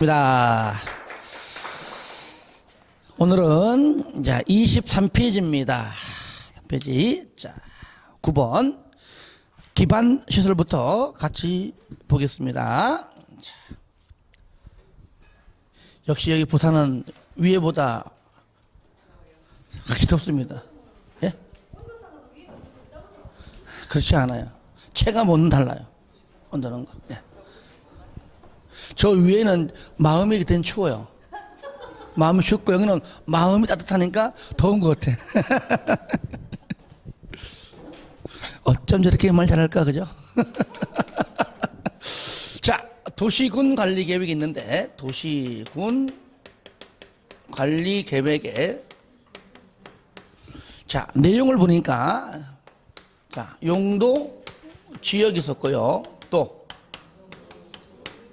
입니다. 오늘은 자 23페이지입니다. 3페이지. 자 9번 기반 시설부터 같이 보겠습니다. 자, 역시 여기 부산은 위에보다 확실히 덥습니다. 예? 그렇지 않아요. 체감 온도는 달라요. 온도는 거. 예. 저 위에는 마음이 그때는 추워요. 마음이 춥고 여기는 마음이 따뜻하니까 더운 것 같아. 어쩜 저렇게 말 잘할까, 그죠? 자, 도시군 관리 계획이 있는데 도시군 관리 계획에 자 내용을 보니까 자 용도 지역이 있었고요. 또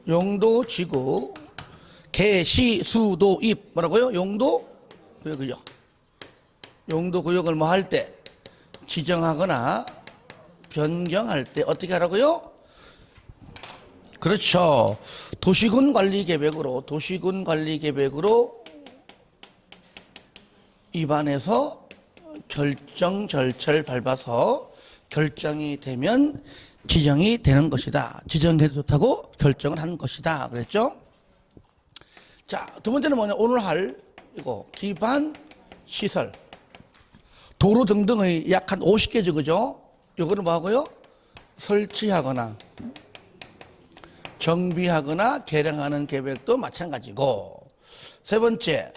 용도 지구 개, 시, 수, 도, 입 뭐라고요? 용도 구역이죠. 용도 구역을 뭐 할 때 지정하거나 변경할 때 어떻게 하라고요? 그렇죠. 도시군 관리 계획으로 입안해서 결정 절차를 밟아서 결정이 되면 지정이 되는 것이다. 지정해도 좋다고 결정을 하는 것이다. 그랬죠? 자, 두 번째는 뭐냐? 오늘 할 이거 기반 시설. 도로 등등의 약 한 50개죠. 그죠? 이거는 뭐 하고요? 설치하거나 정비하거나 개량하는 계획도 마찬가지고. 세 번째,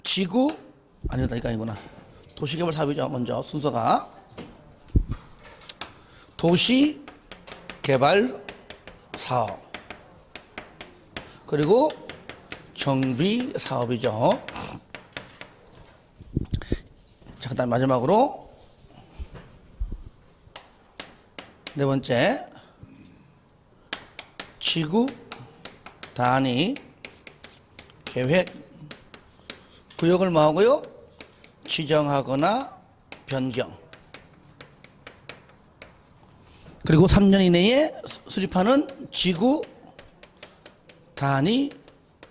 지구 아니다 이거 아니구나. 도시개발 사업이죠. 먼저 순서가 도시개발 사업 그리고 정비 사업이죠. 자, 그다음 마지막으로 네 번째 지구 단위 계획 구역을 뭐 하고요? 지정하거나 변경 그리고 3년 이내에 수립하는 지구 단위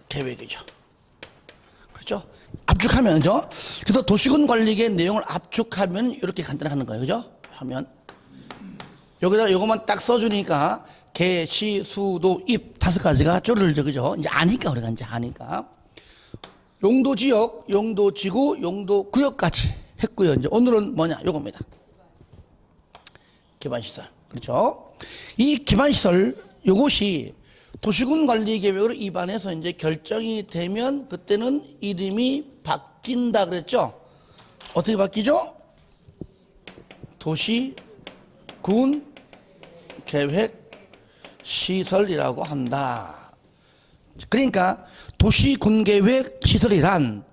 계획이죠. 그렇죠? 압축하면죠. 그래서 도시군 관리계획 내용을 압축하면 이렇게 간단히 하는 거예요. 그죠? 하면 여기다 이것만 딱 써주니까 개, 시, 수, 도, 입 5가지가 쪼르르죠. 그죠? 이제 아니까 우리가 이제 아니까 용도 지역, 용도 지구, 용도 구역까지 했고요. 이제 오늘은 뭐냐? 요겁니다. 기반시설. 그렇죠? 이 기반시설, 요것이 도시군 관리 계획으로 입안해서 이제 결정이 되면 그때는 이름이 바뀐다 그랬죠? 어떻게 바뀌죠? 도시군 계획 시설이라고 한다. 그러니까 도시군 계획 시설이란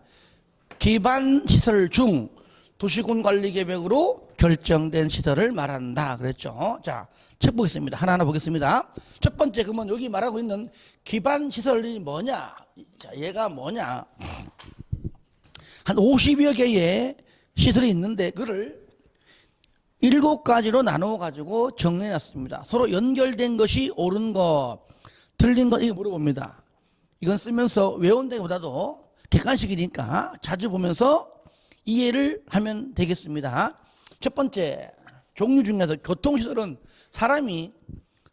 기반 시설 중 도시군 관리 계획으로 결정된 시설을 말한다 그랬죠. 자, 책 보겠습니다. 하나하나 보겠습니다. 첫 번째, 그러면 여기 말하고 있는 기반 시설이 뭐냐? 자, 얘가 뭐냐? 한 50여 개의 시설이 있는데 그를 7가지로 나누어 가지고 정리해 놨습니다. 서로 연결된 것이 옳은 것, 틀린 것, 이거 물어봅니다. 이건 쓰면서 외운다기보다도 객관식이니까 자주 보면서 이해를 하면 되겠습니다. 첫 번째, 종류 중에서 교통시설은 사람이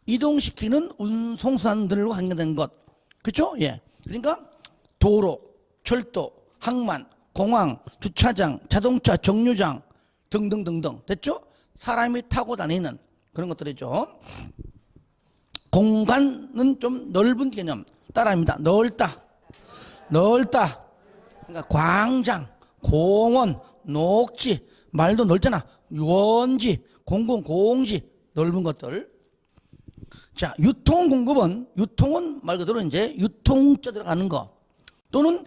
이동시키는 운송수단들과 관계된 것. 그렇죠? 예. 그러니까 도로, 철도, 항만, 공항, 주차장, 자동차 정류장 등등등등. 됐죠? 사람이 타고 다니는 그런 것들이죠. 공간은 좀 넓은 개념. 따라합니다. 넓다. 그러니까 광장, 공원, 녹지, 말도 넓잖아. 유원지, 공공공지, 넓은 것들. 자, 유통은 말 그대로 이제 유통자 들어가는 거. 또는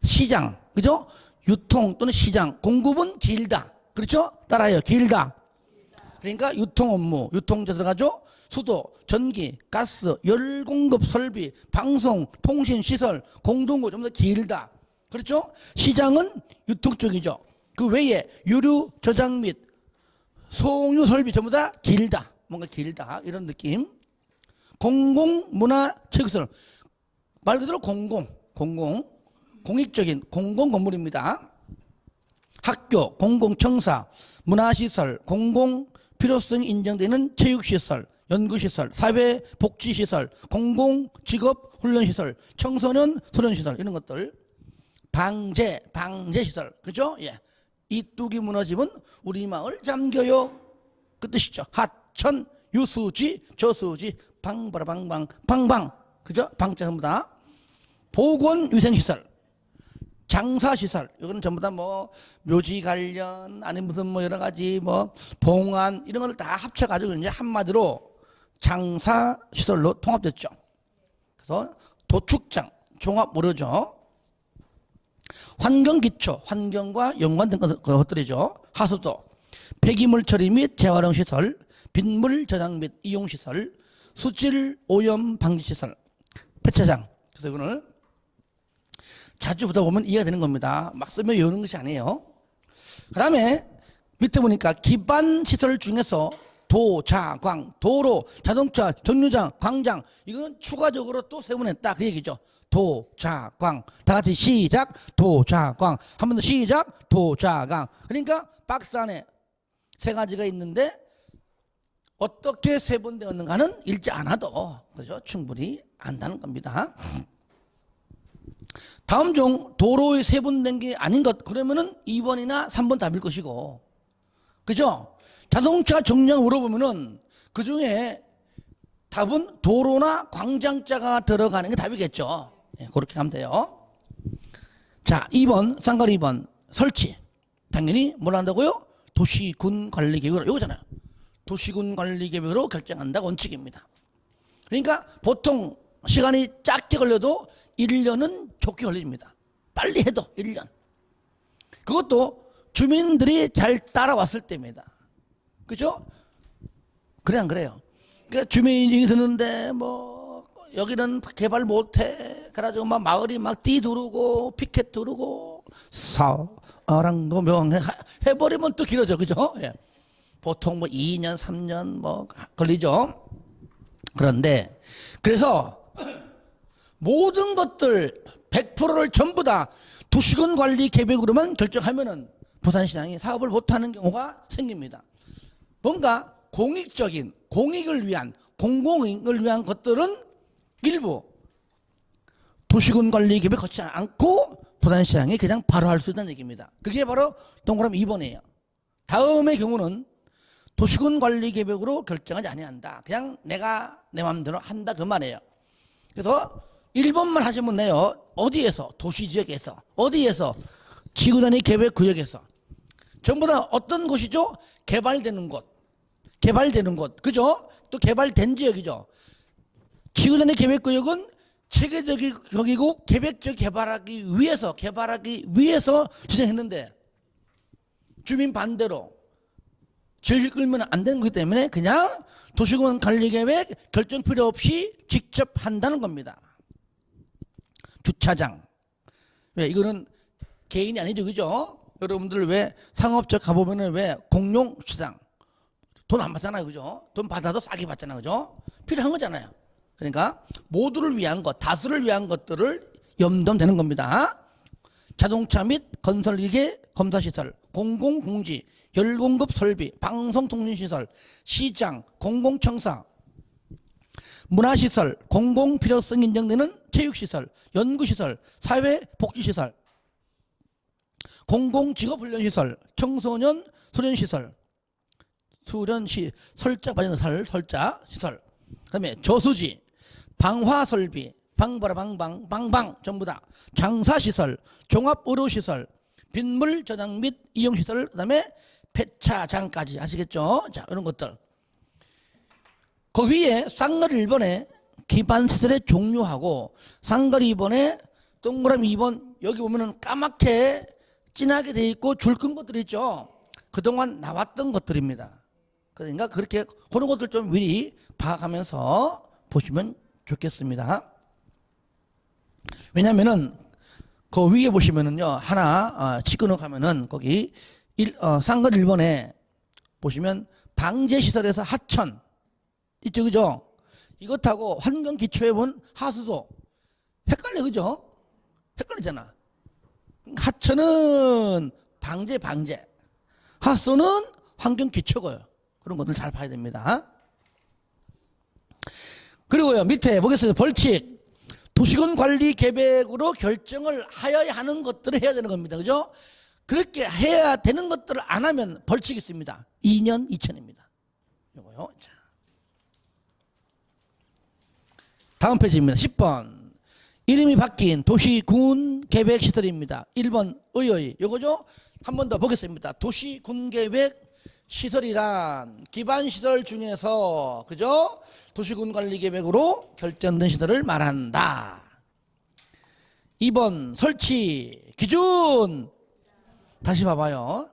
시장, 그죠? 유통 또는 시장. 공급은 길다. 그렇죠? 따라해요. 길다. 그러니까 유통 업무, 유통자 들어가죠? 수도, 전기, 가스, 열 공급 설비, 방송, 통신, 시설, 공동구 좀 더 길다. 그렇죠? 시장은 유통 쪽이죠. 그 외에 유류, 저장 및 송유 설비 전부 다 길다. 뭔가 길다. 이런 느낌. 공공문화체육시설. 말 그대로 공익적인 공공 건물입니다. 학교, 공공청사, 문화시설, 공공 필요성이 인정되는 체육시설, 연구시설, 사회복지시설, 공공직업훈련시설, 청소년 소년시설 이런 것들. 방제시설. 그죠? 예. 이 뚝이 무너지면 우리 마을 잠겨요. 그 뜻이죠. 하천, 유수지, 저수지, 방바라방방, 방방. 그죠? 방자 전부 다. 보건위생시설, 장사시설. 이건 전부 다 뭐 묘지 관련, 아니 무슨 뭐 여러 가지 뭐 봉안 이런 걸 다 합쳐가지고 이제 한마디로 장사시설로 통합됐죠. 그래서 도축장, 종합 모르죠. 환경기초, 환경과 연관된 것들이죠. 하수도, 폐기물 처리 및 재활용 시설, 빗물 저장 및 이용 시설, 수질 오염 방지 시설, 폐차장. 그래서 이거는 자주 보다 보면 이해가 되는 겁니다. 막 쓰면 외우는 것이 아니에요. 그 다음에 밑에 보니까 기반 시설 중에서 도, 자, 광, 도로, 자동차, 정류장, 광장 이거는 추가적으로 또 세분했다 그 얘기죠. 도, 자, 광. 다 같이 시작. 도, 자, 광. 한 번 더 시작. 도, 자, 광. 그러니까 박스 안에 세 가지가 있는데 어떻게 세분되었는가는 읽지 않아도 그죠? 충분히 안다는 겁니다. 다음 중 도로의 세분된 게 아닌 것 그러면은 2번이나 3번 답일 것이고 그죠? 자동차 정량 물어보면은 그 중에 답은 도로나 광장자가 들어가는 게 답이겠죠. 네, 그렇게 하면 돼요. 자, 2번 쌍가리 2번 설치. 당연히 뭘 한다고요? 도시군 관리계획으로 이거잖아요. 도시군 관리계획으로 결정한다가 원칙입니다. 그러니까 보통 시간이 짧게 걸려도 1년은 좋게 걸립니다. 빨리 해도 1년. 그것도 주민들이 잘 따라왔을 때입니다. 그죠? 그래 안 그래요? 그러니까 주민이 드는데 뭐 여기는 개발 못해. 그래가지고 막 마을이 막 뛰두르고 피켓 두르고 사랑도 명해 해버리면 또 길어져. 그죠? 예. 보통 뭐 2년 3년 뭐 걸리죠. 그런데 그래서 모든 것들 100%를 전부 다 도시군 관리 계획으로만 결정하면은 부산시장이 사업을 못하는 경우가 생깁니다. 뭔가 공익적인 공익을 위한 공공을 위한 것들은 일부 도시군 관리 계획 거치지 않고 부산시장이 그냥 바로 할 수 있다는 얘기입니다. 그게 바로 동그라미 2번이에요. 다음의 경우는 도시군 관리 계획으로 결정하지 아니한다. 그냥 내가 내 마음대로 한다 그 말이에요. 그래서 1번만 하시면 돼요. 어디에서? 도시지역에서. 어디에서? 지구단위 계획구역에서. 전부 다 어떤 곳이죠? 개발되는 곳. 개발되는 곳. 그죠? 또 개발된 지역이죠. 지구단위 계획구역은 체계적이고 계획적 개발하기 위해서 지정했는데 주민 반대로 질질 끌면 안 되는 거기 때문에 그냥 도시군 관리계획 결정 필요 없이 직접 한다는 겁니다. 주차장. 왜 이거는 개인이 아니죠, 그죠? 여러분들 왜 상업적 가보면은 왜 공용 주차장 돈 안 받잖아요, 그죠? 돈 받아도 싸게 받잖아요, 그죠? 필요한 거잖아요. 그러니까 모두를 위한 것, 다수를 위한 것들을 염두하면 되는 겁니다. 자동차 및 건설기계 검사시설, 공공공지, 열공급 설비, 방송통신시설, 시장, 공공청사, 문화시설, 공공필요성 인정되는 체육시설, 연구시설, 사회복지시설, 공공직업훈련시설, 청소년 소년시설, 설자 빠진 설자 시설, 그다음에 저수지, 방화설비, 방바라방방 방방 전부 다 장사시설, 종합의료시설, 빗물 저장 및 이용시설, 그다음에 폐차장까지 아시겠죠? 자, 이런 것들. 그 위에 쌍거리 1번에 기반시설의 종류하고 쌍거리 2번에 동그라미 2번 여기 보면은 까맣게 진하게 돼 있고 줄 끈 것들이 있죠. 그동안 나왔던 것들입니다. 그러니까 그렇게 그런 것들 좀 미리 파악하면서 보시면 좋겠습니다. 왜냐면은 그 위에 보시면은요 하나 찍어 놓으면은 거기 쌍거리 1번에 보시면 방제시설에서 하천 있죠, 그죠? 이것하고 환경기초해본 하수도 헷갈려, 그죠? 헷갈리잖아. 하천은 방제, 하수는 환경기초고요. 그런 것들 잘 봐야 됩니다. 그리고요, 밑에 보겠습니다. 벌칙. 도시군 관리 계획으로 결정을 하여야 하는 것들을 해야 되는 겁니다. 그죠? 그렇게 해야 되는 것들을 안 하면 벌칙이 있습니다. 2년 2천입니다. 요거요. 자. 다음 페이지입니다. 10번. 이름이 바뀐 도시군 계획 시설입니다. 1번 의의. 요거죠? 한 번 더 보겠습니다. 도시군 계획 시설이란 기반 시설 중에서 그죠? 도시군 관리 계획으로 결정된 시설을 말한다. 2번 설치 기준. 다시 봐봐요.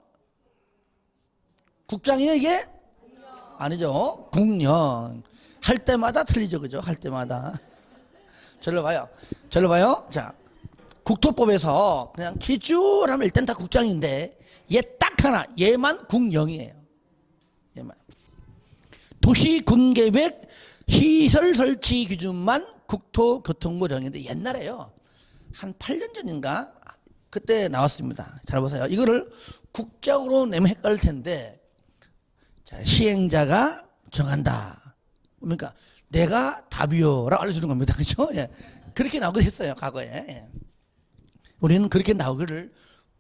국장이에요 이게? 아니죠. 국령. 할 때마다 틀리죠. 그죠? 할 때마다. 절로 봐요. 자, 국토법에서 그냥 기준하면 일단 다 국장인데 얘 딱 하나, 얘만 국령이에요. 얘만. 도시군계획 시설 설치 기준만 국토교통부령인데 옛날에요. 한 8년 전인가 그때 나왔습니다. 잘 보세요. 이거를 국장으로 내면 헷갈릴 텐데 자, 시행자가 정한다. 그러니까 내가 답이요라고 알려주는 겁니다. 그렇죠? 예. 그렇게 나오기도 했어요. 과거에. 예. 우리는 그렇게 나오기를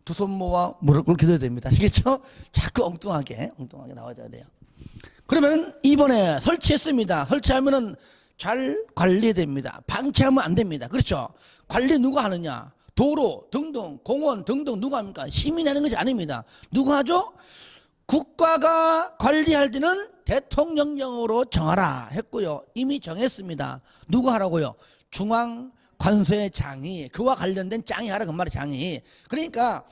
두 손 모아 무릎 꿇고 기도해야 됩니다. 아시겠죠? 자꾸 엉뚱하게 나와줘야 돼요. 그러면 이번에 설치했습니다. 설치하면은 잘 관리해야 됩니다. 방치하면 안 됩니다. 그렇죠? 관리 누가 하느냐? 도로 등등 공원 등등 누가 합니까? 시민이 하는 것이 아닙니다. 누가 하죠? 국가가 관리할 때는 대통령령으로 정하라 했고요. 이미 정했습니다. 누가 하라고요? 중앙 관서의 장이, 그와 관련된 장이 하라 그 말이 장이. 그러니까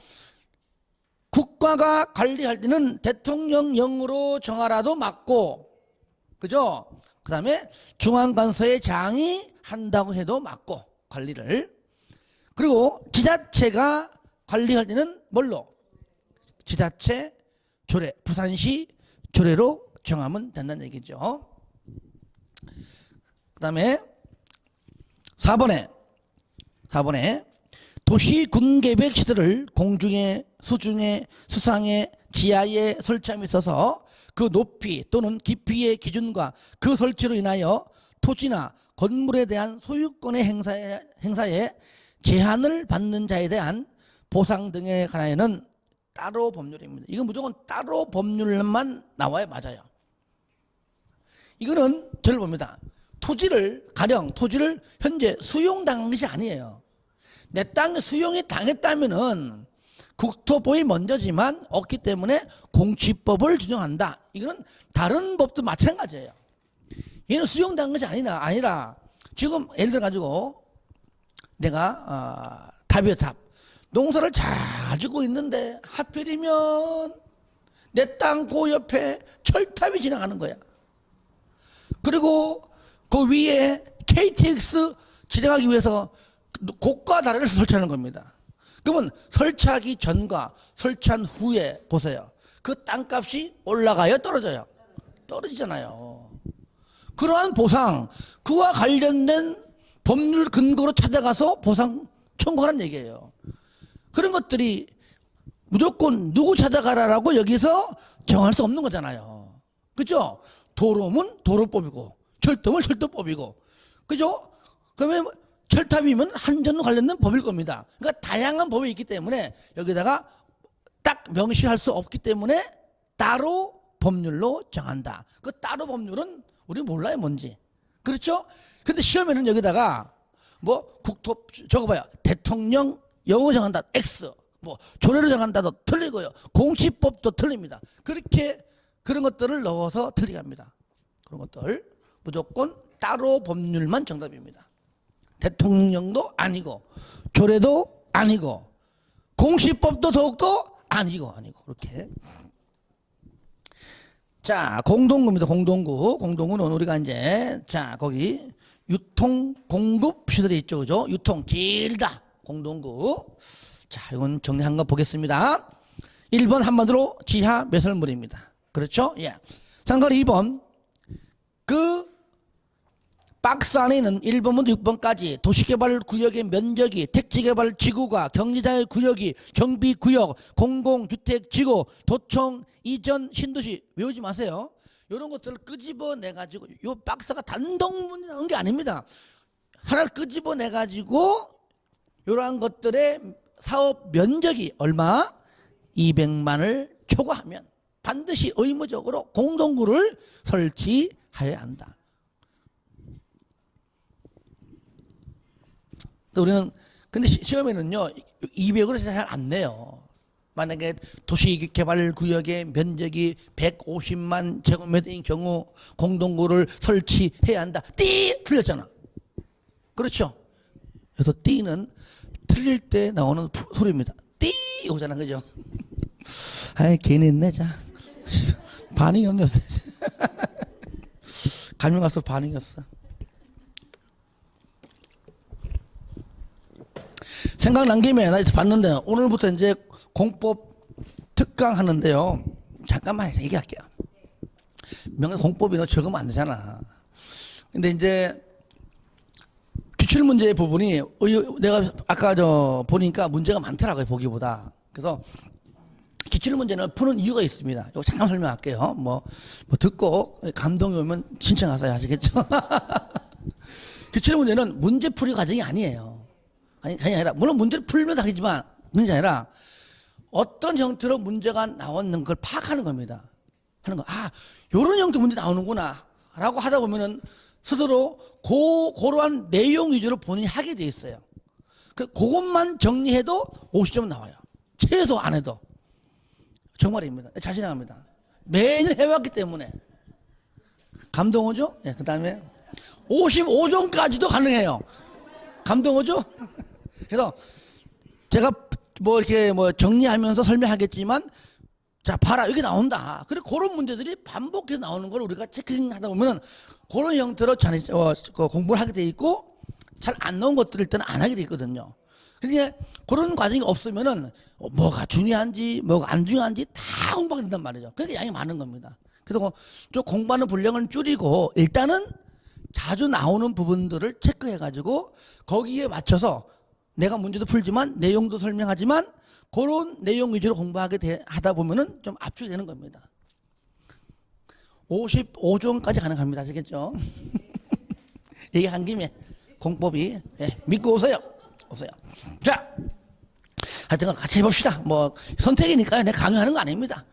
국가가 관리할 때는 대통령령으로 정하라도 맞고, 그죠? 그 다음에 중앙 관서의 장이 한다고 해도 맞고 관리를. 그리고 지자체가 관리할 때는 뭘로? 지자체 조례, 부산시 조례로 정하면 된다는 얘기죠. 그 다음에 4번에 도시군계획 시설을 공중에, 수중에, 수상에, 지하에 설치함에 있어서 그 높이 또는 깊이의 기준과 그 설치로 인하여 토지나 건물에 대한 소유권의 행사에 제한을 받는 자에 대한 보상 등에 관하여는 따로 법률입니다. 이건 무조건 따로 법률만 나와야 맞아요. 이거는 저를 봅니다. 가령 토지를 현재 수용당한 것이 아니에요. 내 땅에 수용이 당했다면은 국토법이 먼저지만 없기 때문에 공취법을 준용한다. 이거는 다른 법도 마찬가지예요. 얘는 수용당한 것이 아니라 지금 예를 들어 가지고 내가 탑이에요. 탑. 농사를 잘 짓고 있는데 하필이면 내 땅 그 옆에 철탑이 지나가는 거야. 그리고 그 위에 KTX 지나가기 위해서 고가 다리를 설치하는 겁니다. 그러면 설치하기 전과 설치한 후에 보세요. 그 땅값이 올라가요? 떨어져요? 떨어지잖아요. 그러한 보상, 그와 관련된 법률 근거로 찾아가서 보상 청구하라는 얘기예요. 그런 것들이 무조건 누구 찾아가라라고 여기서 정할 수 없는 거잖아요. 그죠? 도로면 도로법이고 철도면 철도법이고, 그죠? 그러면 철탑이면 한전과 관련된 법일 겁니다. 그러니까 다양한 법이 있기 때문에 여기다가 딱 명시할 수 없기 때문에 따로 법률로 정한다. 그 따로 법률은 우리 몰라요, 뭔지. 그렇죠? 근데 시험에는 여기다가 뭐 국토 적어봐요. 대통령 영어 정한다 X, 뭐 조례로 정한다도 틀리고요. 공시법도 틀립니다. 그렇게 그런 것들을 넣어서 틀리게 합니다. 그런 것들 무조건 따로 법률만 정답입니다. 대통령도 아니고 조례도 아니고 공시법도 더욱더 아니고 그렇게. 자, 공동구입니다. 공동구는 우리가 이제 자 거기 유통 공급 시설이 있죠, 그죠? 유통 길다 공동구. 자, 이건 정리한 거 보겠습니다. 1번 한마디로 지하 매설물입니다. 그렇죠? 예. 참고로 2번 그 박스 안에 있는 1번부터 6번까지 도시개발구역의 면적이, 택지개발지구가, 경제자유구역이, 정비구역, 공공주택지구, 도청, 이전, 신도시 외우지 마세요. 이런 것들을 끄집어내가지고, 이 박스가 단독문이 나오는 게 아닙니다. 하나를 끄집어내가지고 이러한 것들의 사업 면적이 얼마? 200만을 초과하면 반드시 의무적으로 공동구를 설치하여야 한다. 또 우리는 근데 시험에는요 200으로 잘 안 내요. 만약에 도시개발구역의 면적이 150만 제곱미터인 경우 공동구를 설치해야 한다. 띠! 틀렸잖아. 그렇죠? 그래서 띠는 틀릴 때 나오는 소리입니다. 띠! 오잖아. 그죠? 아이 괜히 했네. 자 반응이 없네. 감명 왔어. 반응이 없어. 생각난 김에 나 봤는데 오늘부터 이제 공법 특강 하는데요. 잠깐만 얘기할게요. 공법이 너 적으면 안 되잖아. 근데 이제 기출문제 부분이 내가 아까 보니까 문제가 많더라고요. 보기보다. 그래서 기출문제는 푸는 이유가 있습니다. 이거 잠깐 설명할게요. 뭐 듣고 감동이 오면 신청하세요. 아시겠죠? 기출문제는 문제풀이 과정이 아니에요. 아니 아니라 물론 문제를 풀면서 하겠지만 문제 아니라 어떤 형태로 문제가 나오는 걸 파악하는 겁니다. 하는 거. 아, 요런 형태 문제 나오는구나 라고 하다 보면은 스스로 그러한 내용 위주로 본인이 하게 돼 있어요. 그것만 정리해도 50점 나와요. 최소 안 해도. 정말입니다. 자신합니다. 매년 해왔기 때문에. 감동 오죠? 네, 그 다음에 55점까지도 가능해요. 감동 오죠? 그래서 제가 이렇게 정리하면서 설명하겠지만, 자, 봐라. 여기 나온다. 그리고 그런 문제들이 반복해서 나오는 걸 우리가 체킹 하다 보면은 그런 형태로 공부를 하게 돼 있고, 잘 안 나온 것들을 일단 안 하게 돼 있거든요. 그러니까 그런 과정이 없으면은 뭐가 중요한지, 뭐가 안 중요한지 다 공부하게 된단 말이죠. 그러니까 양이 많은 겁니다. 그래서 좀 공부하는 분량을 줄이고, 일단은 자주 나오는 부분들을 체크해가지고, 거기에 맞춰서 내가 문제도 풀지만, 내용도 설명하지만, 그런 내용 위주로 공부하게 하다 보면은 좀 압축이 되는 겁니다. 55종까지 가능합니다. 아시겠죠? 얘기한 김에 공법이, 믿고 오세요. 자, 하여튼 같이 해봅시다. 선택이니까요. 내가 강요하는 거 아닙니다.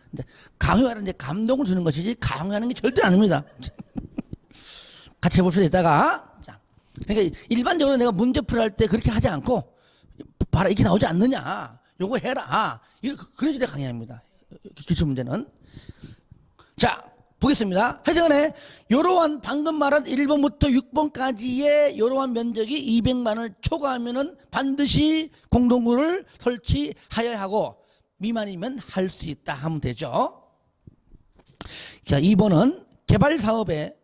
강요하는 이제 감동을 주는 것이지 강요하는 게 절대 아닙니다. 같이 해봅시다. 이따가. 자, 그러니까 일반적으로 내가 문제풀이 할 때 그렇게 하지 않고, 봐라, 이게 나오지 않느냐. 요거 해라. 그런 식으로 강의합니다. 기출문제는. 자, 보겠습니다. 하여튼간에 요러한 방금 말한 1번부터 6번까지의 요러한 면적이 200만을 초과하면은 반드시 공동구를 설치하여야 하고, 미만이면 할 수 있다 하면 되죠. 자, 2번은 개발사업에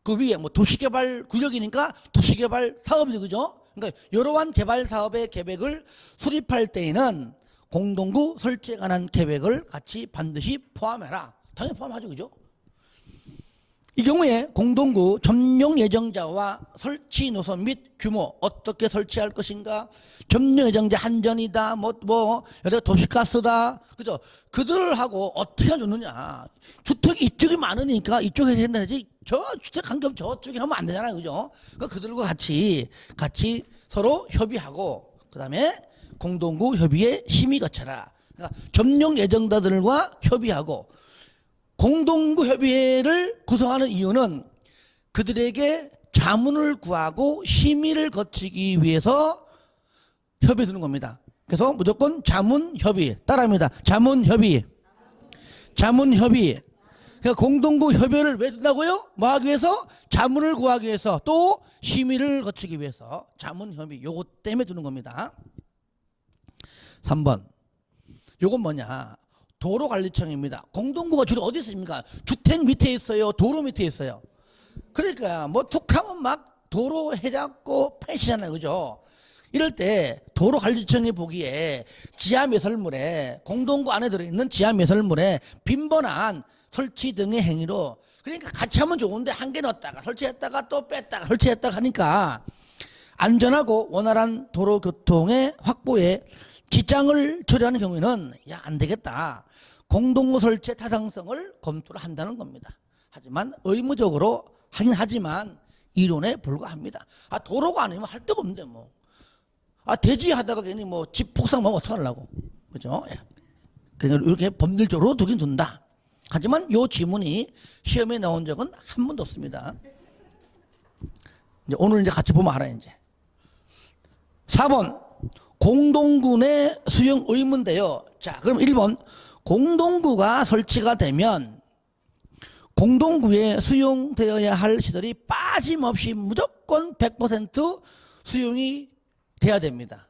그 위에 도시개발 구역이니까 도시개발 사업이죠. 그죠? 그러니까 이러한 개발 사업의 계획을 수립할 때에는 공동구 설치에 관한 계획을 같이 반드시 포함해라. 당연히 포함하죠. 그죠? 이 경우에 공동구 점용 예정자와 설치 노선 및 규모, 어떻게 설치할 것인가, 점용 예정자 한전이다, 여러 도시가스다, 그죠? 그들하고 어떻게 해주느냐. 주택이 이쪽이 많으니까 이쪽에 해야 된다지, 저 주택 관계없이 저쪽에 하면 안 되잖아요. 그죠? 그러니까 그들과 같이 서로 협의하고, 그 다음에 공동구 협의에 심의 거쳐라. 그러니까 점용 예정자들과 협의하고, 공동구 협의회를 구성하는 이유는 그들에게 자문을 구하고 심의를 거치기 위해서 협의에 드는 겁니다. 그래서 무조건 자문협의. 따라합니다. 자문협의. 그러니까 공동구 협의회를 왜 둔다고요? 뭐 하기 위해서? 자문을 구하기 위해서, 또 심의를 거치기 위해서. 자문협의. 요거 때문에 두는 겁니다. 3번. 요건 뭐냐? 도로관리청입니다. 공동구가 주로 어디 있습니까? 주택 밑에 있어요? 도로 밑에 있어요? 그러니까 툭하면 막 도로 해잡고 패시잖아요. 그죠? 이럴 때 도로관리청이 보기에 지하매설물에, 공동구 안에 들어있는 지하매설물에 빈번한 설치 등의 행위로 그러니까 같이 하면 좋은데 한 개 넣었다가 설치했다가 또 뺐다가 설치했다가 하니까 안전하고 원활한 도로 교통의 확보에 지장을 초래하는 경우에는 야, 안 되겠다. 공동구 설치의 타당성을 검토를 한다는 겁니다. 하지만 의무적으로 하긴 하지만 이론에 불과합니다. 아, 도로가 아니면 할 데가 없는데 뭐. 아, 대지하다가 괜히 뭐 집 폭삭하면 어떡하려고. 그죠? 예. 그러니까 이렇게 법률적으로 두긴 둔다. 하지만 이 지문이 시험에 나온 적은 한 번도 없습니다. 이제 오늘 이제 같이 보면 알아요, 이제. 4번. 공동구 내 수용 의무인데요. 자, 그럼 1번. 공동구가 설치가 되면 공동구에 수용되어야 할 시설이 빠짐없이 무조건 100% 수용이 돼야 됩니다.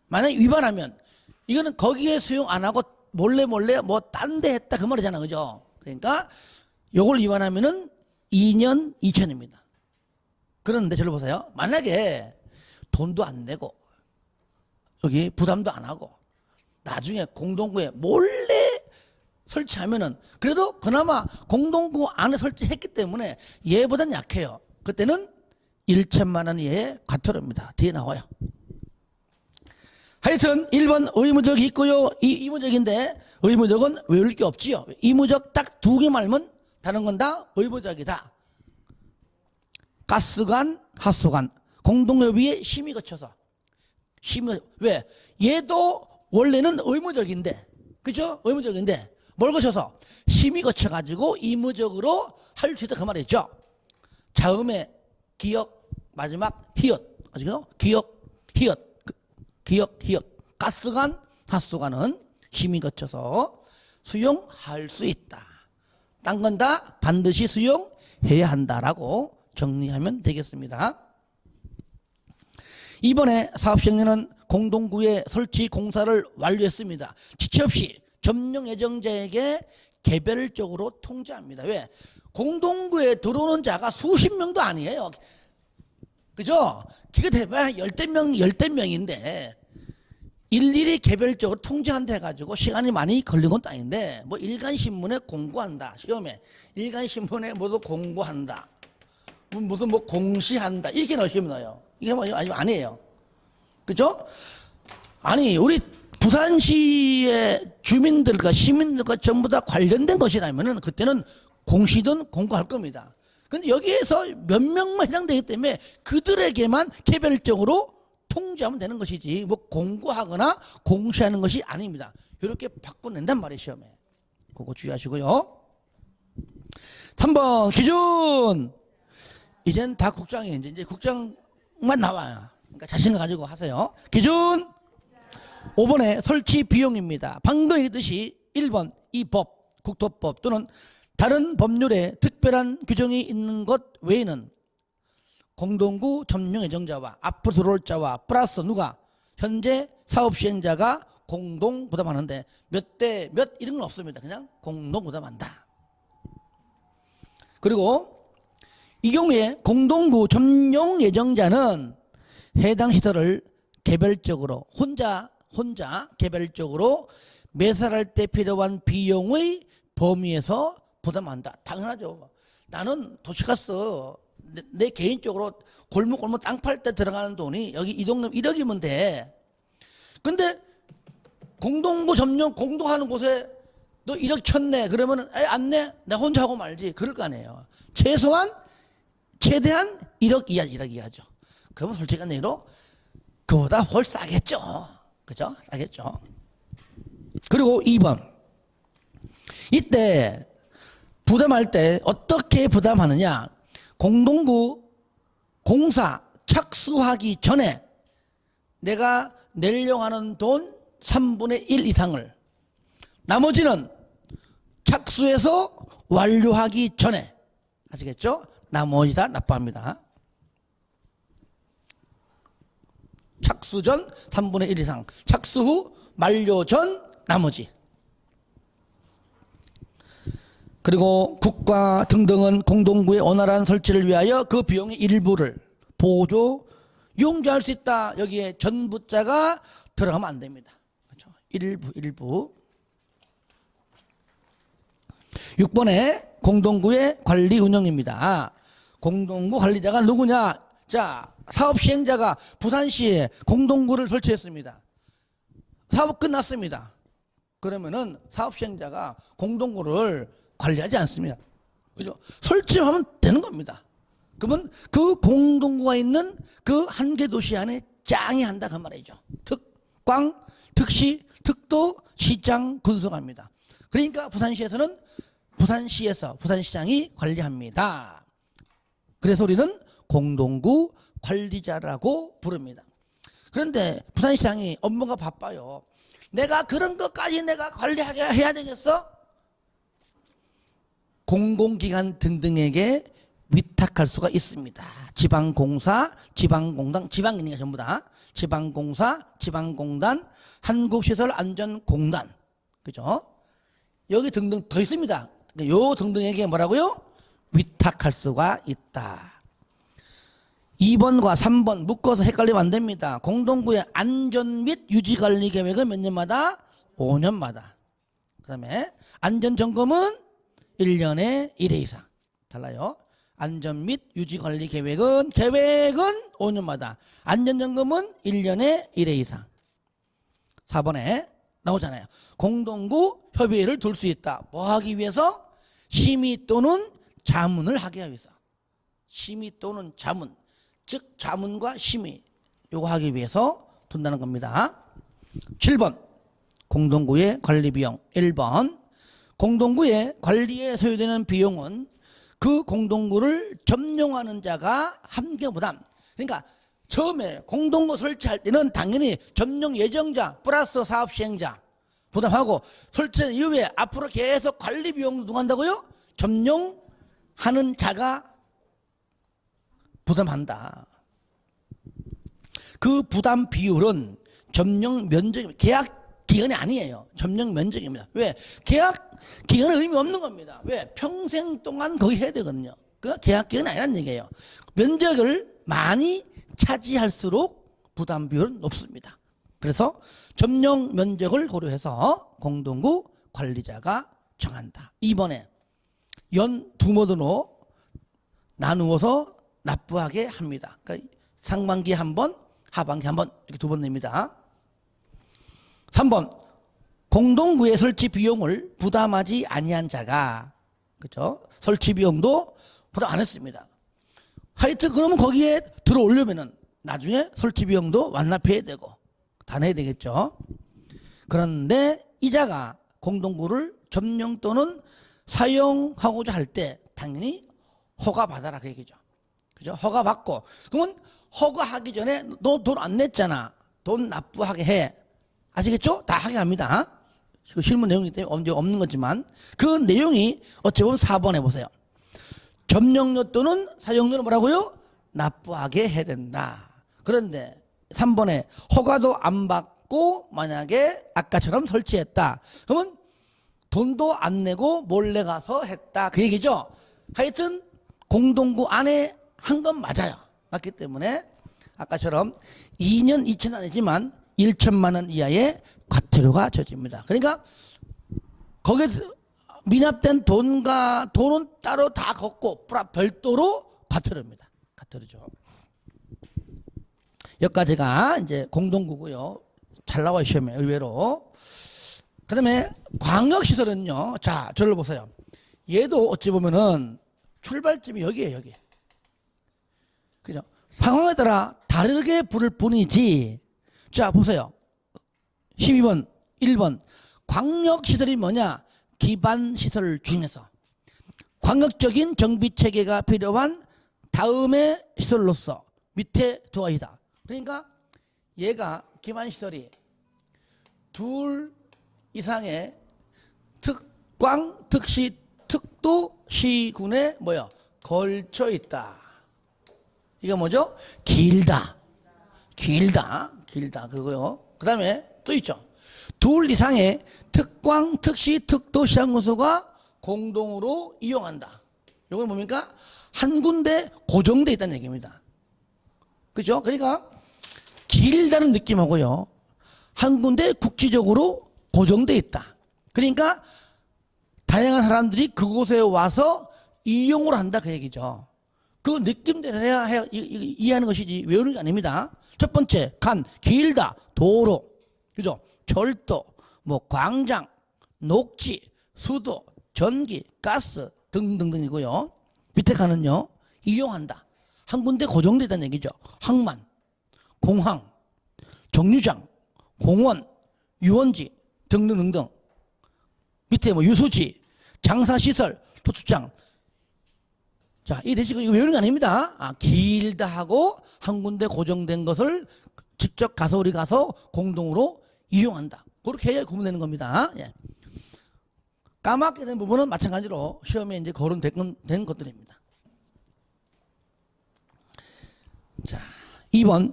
만약에 위반하면 이거는 거기에 수용 안 하고 몰래 뭐 딴 데 했다 그 말이잖아, 그죠? 그러니까 요걸 위반하면은 2년 2천입니다. 그런데 저를 보세요. 만약에 돈도 안 내고 여기 부담도 안 하고 나중에 공동구에 몰래 설치하면은 그래도 그나마 공동구 안에 설치했기 때문에 얘보단 약해요. 그때는 1천만 원 이하의 과태료입니다. 뒤에 나와요. 하여튼 1번 의무적이 있고요. 의무적인데 의무적은 외울 게 없지요. 의무적 딱 두 개 말면 다른 건 다 의무적이다. 가스관, 하수관 공동협의에 심의 거쳐서 왜? 얘도 원래는 의무적인데 그죠? 의무적인데 뭘 거쳐서? 심의 거쳐가지고 의무적으로 할 수 있다 그 말이죠. 자음에 기역 마지막 히읗 아시겠죠? 기역 히읗 가스관 하수관은 심의 거쳐서 수용할 수 있다. 딴 건 다 반드시 수용해야 한다라고 정리하면 되겠습니다. 이번에 사업시행령은 공동구의 설치 공사를 완료했습니다. 지체 없이 점용 예정자에게 개별적으로 통지합니다. 왜? 공동구에 들어오는 자가 수십 명도 아니에요. 그죠? 기껏 해봐야 열댓 명인데 일일이 개별적으로 통지한다 해가지고 시간이 많이 걸린 것도 아닌데 뭐 일간신문에 공고한다. 시험에 일간신문에 모두 공고한다. 무슨 뭐 공시한다. 이렇게 넣으시면 넣어요. 이게 뭐 아니에요. 그죠? 아니 우리 부산시의 주민들과 시민들과 전부 다 관련된 것이라면은 그때는 공시든 공고할 겁니다. 근데 여기에서 몇 명만 해당되기 때문에 그들에게만 개별적으로 통지하면 되는 것이지 뭐 공고하거나 공시하는 것이 아닙니다. 이렇게 바꿔낸단 말이에요. 시험에. 그거 주의하시고요. 3번 기준. 이젠 다 국장이에요. 이제 국장만 나와요. 그러니까 자신을 가지고 하세요. 기준 5번에 설치 비용입니다. 방금 얘기했듯이 1번 이 법, 국토법 또는 다른 법률에 특별한 규정이 있는 것 외에는 공동구 점용 예정자와 앞으로 들어올 자와 플러스 누가 현재 사업 시행자가 공동 부담하는데 몇 대 몇 이런 건 없습니다. 그냥 공동 부담한다. 그리고 이 경우에 공동구 점용 예정자는 해당 시설을 개별적으로 혼자 개별적으로 매설할 때 필요한 비용의 범위에서 부담한다. 당연하죠. 나는 도시가스 내 개인적으로 골목 땅 팔 때 들어가는 돈이 여기 이 동네 1억이면 돼. 근데 공동구 점용 공동하는 곳에 너 1억 쳤네. 그러면은 안 내? 내가 혼자 하고 말지. 그럴 거 아니에요. 최대한 1억 이하죠. 그러면 솔직한 얘기로 그보다 훨씬 싸겠죠. 그죠? 싸겠죠. 그리고 2번. 이때 부담할 때 어떻게 부담하느냐. 공동구 공사 착수하기 전에 내가 내려고 하는 돈 3분의 1 이상을 나머지는 착수해서 완료하기 전에 아시겠죠? 나머지 다 납부합니다. 착수 전 3분의 1 이상, 착수 후 만료 전 나머지. 그리고 국가 등등은 공동구의 원활한 설치를 위하여 그 비용의 일부를 보조 용도할 수 있다. 여기에 전부자가 들어가면 안 됩니다. 그렇죠? 일부. 6번에 공동구의 관리 운영입니다. 공동구 관리자가 누구냐? 자, 사업 시행자가 부산시에 공동구를 설치했습니다. 사업 끝났습니다. 그러면은 사업 시행자가 공동구를 관리하지 않습니다. 그죠? 설치하면 되는 겁니다. 그러면 그 공동구가 있는 그 한 개 도시 안에 짱이 한다 그 말이죠. 특광, 특시, 특도, 시장, 군수갑니다. 그러니까 부산시에서는 부산시장이 관리합니다. 그래서 우리는 공동구 관리자라고 부릅니다. 그런데 부산시장이 업무가 바빠요. 내가 그런 것까지 내가 관리하게 해야 되겠어? 공공기관 등등에게 위탁할 수가 있습니다. 지방공사, 지방공단, 지방이니까 전부 다 지방공사, 지방공단, 한국시설안전공단, 그죠? 여기 등등 더 있습니다. 요 등등에게 뭐라고요? 위탁할 수가 있다. 2번과 3번 묶어서 헷갈리면 안 됩니다. 공동구의 안전 및 유지관리 계획은 몇 년마다? 5년마다. 그 다음에 안전점검은 1년에 1회 이상. 달라요. 안전 및 유지관리 계획은 5년마다. 안전점검은 1년에 1회 이상. 4번에 나오잖아요. 공동구 협의회를 둘 수 있다. 뭐 하기 위해서? 심의 또는 자문을 하기 위해서. 심의 또는 자문. 즉 자문과 심의 요거 하기 위해서 둔다는 겁니다. 7번 공동구의 관리비용. 1번 공동구의 관리에 소요되는 비용은 그 공동구를 점용하는 자가 함께 부담. 그러니까 처음에 공동구 설치할 때는 당연히 점용 예정자 플러스 사업 시행자 부담하고 설치된 이후에 앞으로 계속 관리 비용을 누가 한다고요? 점용하는 자가 부담한다. 그 부담 비율은 점용 면적입니다. 계약 기간이 아니에요. 점용 면적입니다. 왜? 계약 기간은 의미 없는 겁니다. 왜? 평생 동안 거기 해야 되거든요. 그 계약 기간이 아니라는 얘기예요. 면적을 많이 차지할수록 부담 비율은 높습니다. 그래서 점용 면적을 고려해서 공동구 관리자가 정한다. 2번에 연 두 모드로 나누어서 납부하게 합니다. 그러니까 상반기 한 번, 하반기 한 번 이렇게 두 번 냅니다. 3번 공동구의 설치 비용을 부담하지 아니한 자가 그렇죠? 설치 비용도 부담 안 했습니다. 하여튼 그러면 거기에 들어오려면은 나중에 설치 비용도 완납해야 되고 다 내야 되겠죠. 그런데 이자가 공동구를 점용 또는 사용하고자 할 때 당연히 허가 받아라 그 얘기죠. 그죠? 허가 받고 그러면 허가하기 전에 너 돈 안 냈잖아. 돈 납부하게 해. 아시겠죠? 다 하게 합니다. 그 실무 내용이기 때문에 없는 거지만 그 내용이 어찌 보면 4번 해보세요. 점용료 또는 사용료는 뭐라고요? 납부하게 해야 된다. 그런데 3번에 허가도 안 받고 만약에 아까처럼 설치했다. 그러면 돈도 안 내고 몰래 가서 했다. 그 얘기죠. 하여튼 공동구 안에 한 건 맞아요. 맞기 때문에 아까처럼 2년 2천 아니지만 1천만 원 이하의 과태료가 져집니다. 그러니까 거기에 미납된 돈은 따로 다 걷고 별도로 과태료입니다. 과태료죠. 여기까지가 이제 공동구고요. 잘 나와요 시험에 의외로. 그 다음에 광역시설은요. 자 저를 보세요. 얘도 어찌 보면은 출발점이 여기에요. 여기. 그죠? 상황에 따라 다르게 부를 뿐이지. 자 보세요. 12번 1번 광역시설이 뭐냐? 기반시설 중에서 광역적인 정비체계가 필요한 다음의 시설로서 밑에 두 가지다. 그러니까 얘가 기반시설이 둘 이상의 특광, 특시, 특도, 시군에 뭐요? 걸쳐 있다. 이게 뭐죠? 길다. 그거요. 그 다음에 또 있죠. 둘 이상의 특광, 특시, 특도, 시장군수가 공동으로 이용한다. 이건 뭡니까? 한 군데 고정되어 있다는 얘기입니다. 그죠? 그러니까 길다는 느낌하고요. 한 군데 국지적으로 고정되어 있다. 그러니까 다양한 사람들이 그곳에 와서 이용을 한다 그 얘기죠. 그 느낌대로 해야 이해하는 것이지 외우는 게 아닙니다. 첫 번째, 간, 길다, 도로, 그죠? 철도, 뭐 광장, 녹지, 수도, 전기, 가스 등등등이고요. 밑에 칸은요, 이용한다. 한 군데 고정되다는 얘기죠. 항만, 공항, 정류장, 공원, 유원지 등등등등. 밑에 뭐 유수지, 장사시설, 도축장. 자, 이 대신 이거 외우는 게 아닙니다. 길다 하고 한 군데 고정된 것을 직접 가서 우리 가서 공동으로 이용한다. 그렇게 해야 구분되는 겁니다. 예. 까맣게 된 부분은 마찬가지로 시험에 이제 거론된 것들입니다. 자, 2번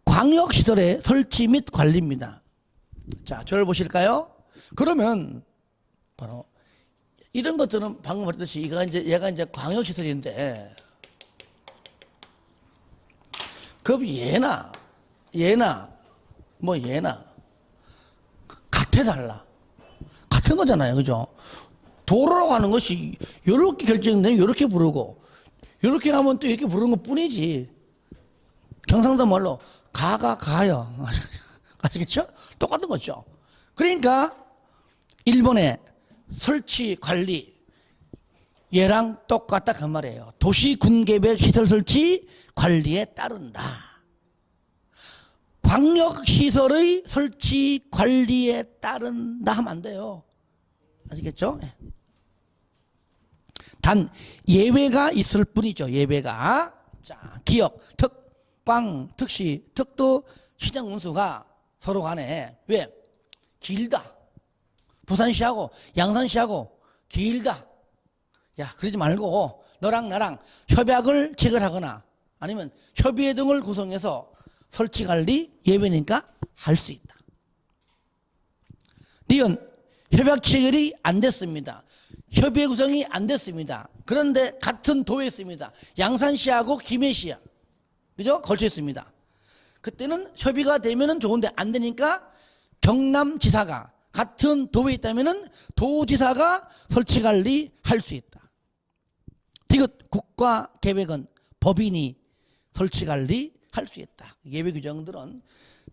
광역시설의 설치 및 관리입니다. 자, 저를 보실까요? 그러면 바로 이런 것들은 방금 말했듯이 얘가 이제 광역시설인데, 그럼 얘나 같아 달라. 같은 거잖아요. 그죠? 도로라고 하는 것이 이렇게 결정되면 이렇게 부르고, 이렇게 하면 또 이렇게 부르는 것 뿐이지. 경상도 말로 가요. 아시겠죠? 똑같은 거죠. 그러니까 1번에 설치 관리 얘랑 똑같다 그 말이에요. 도시 군계획 시설 설치 관리에 따른다. 광역시설의 설치 관리에 따른다 하면 안 돼요. 아시겠죠? 단 예외가 있을 뿐이죠. 예외가. 자, 기역, 특, 광, 특시, 특도, 시장 운수가 서로 간에 왜? 길다. 부산시하고 양산시하고 길다. 야, 그러지 말고 너랑 나랑 협약을 체결하거나 아니면 협의회 등을 구성해서 설치관리 예외니까 할 수 있다. 니은 협약 체결이 안 됐습니다. 협의회 구성이 안 됐습니다. 그런데 같은 도에 있습니다. 양산시하고 김해시야. 그죠? 걸쳐 있습니다. 그때는 협의가 되면은 좋은데 안 되니까 경남지사가 같은 도에 있다면은 도지사가 설치관리 할 수 있다. 디귿 국가계획은 법인이 설치관리 할 수 있다. 예외 규정들은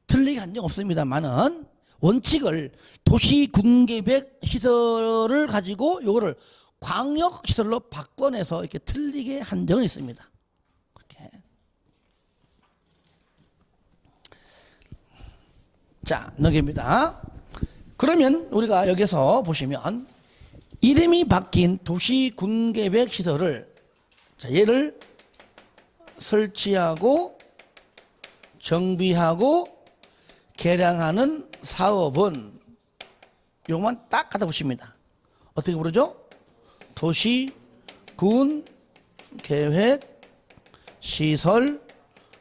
틀리게 한 적 없습니다만은 원칙을 도시군계획 시설을 가지고 요거를 광역시설로 바꿔내서 이렇게 틀리게 한 적은 있습니다. 이렇게. 자, 너게입니다. 그러면 우리가 여기서 보시면 이름이 바뀐 도시군계획 시설을 자, 얘를 설치하고 정비하고 개량하는 사업은 요만 딱 갖다 붙입니다. 어떻게 부르죠? 도시군계획 시설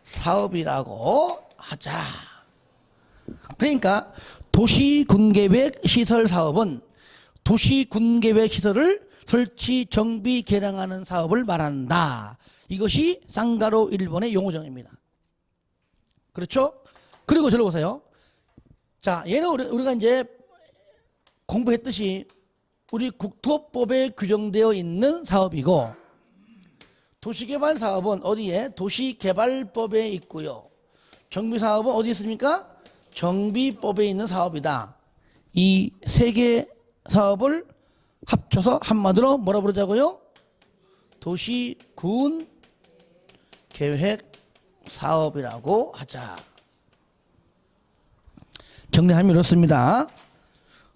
사업이라고 하자. 그러니까 도시군계획 시설 사업은 도시군계획 시설을 설치, 정비, 개량하는 사업을 말한다. 이것이 쌍가로 1번의 용어정입니다. 그렇죠? 그리고 저를 보세요. 자, 얘는 우리가 이제 공부했듯이 우리 국토법에 규정되어 있는 사업이고, 도시개발 사업은 어디에? 도시개발법에 있고요. 정비 사업은 어디 있습니까? 정비법에 있는 사업이다. 이 세 개 사업을 합쳐서 한마디로 뭐라 부르자고요? 도시군 계획 사업이라고 하자. 정리하면 이렇습니다.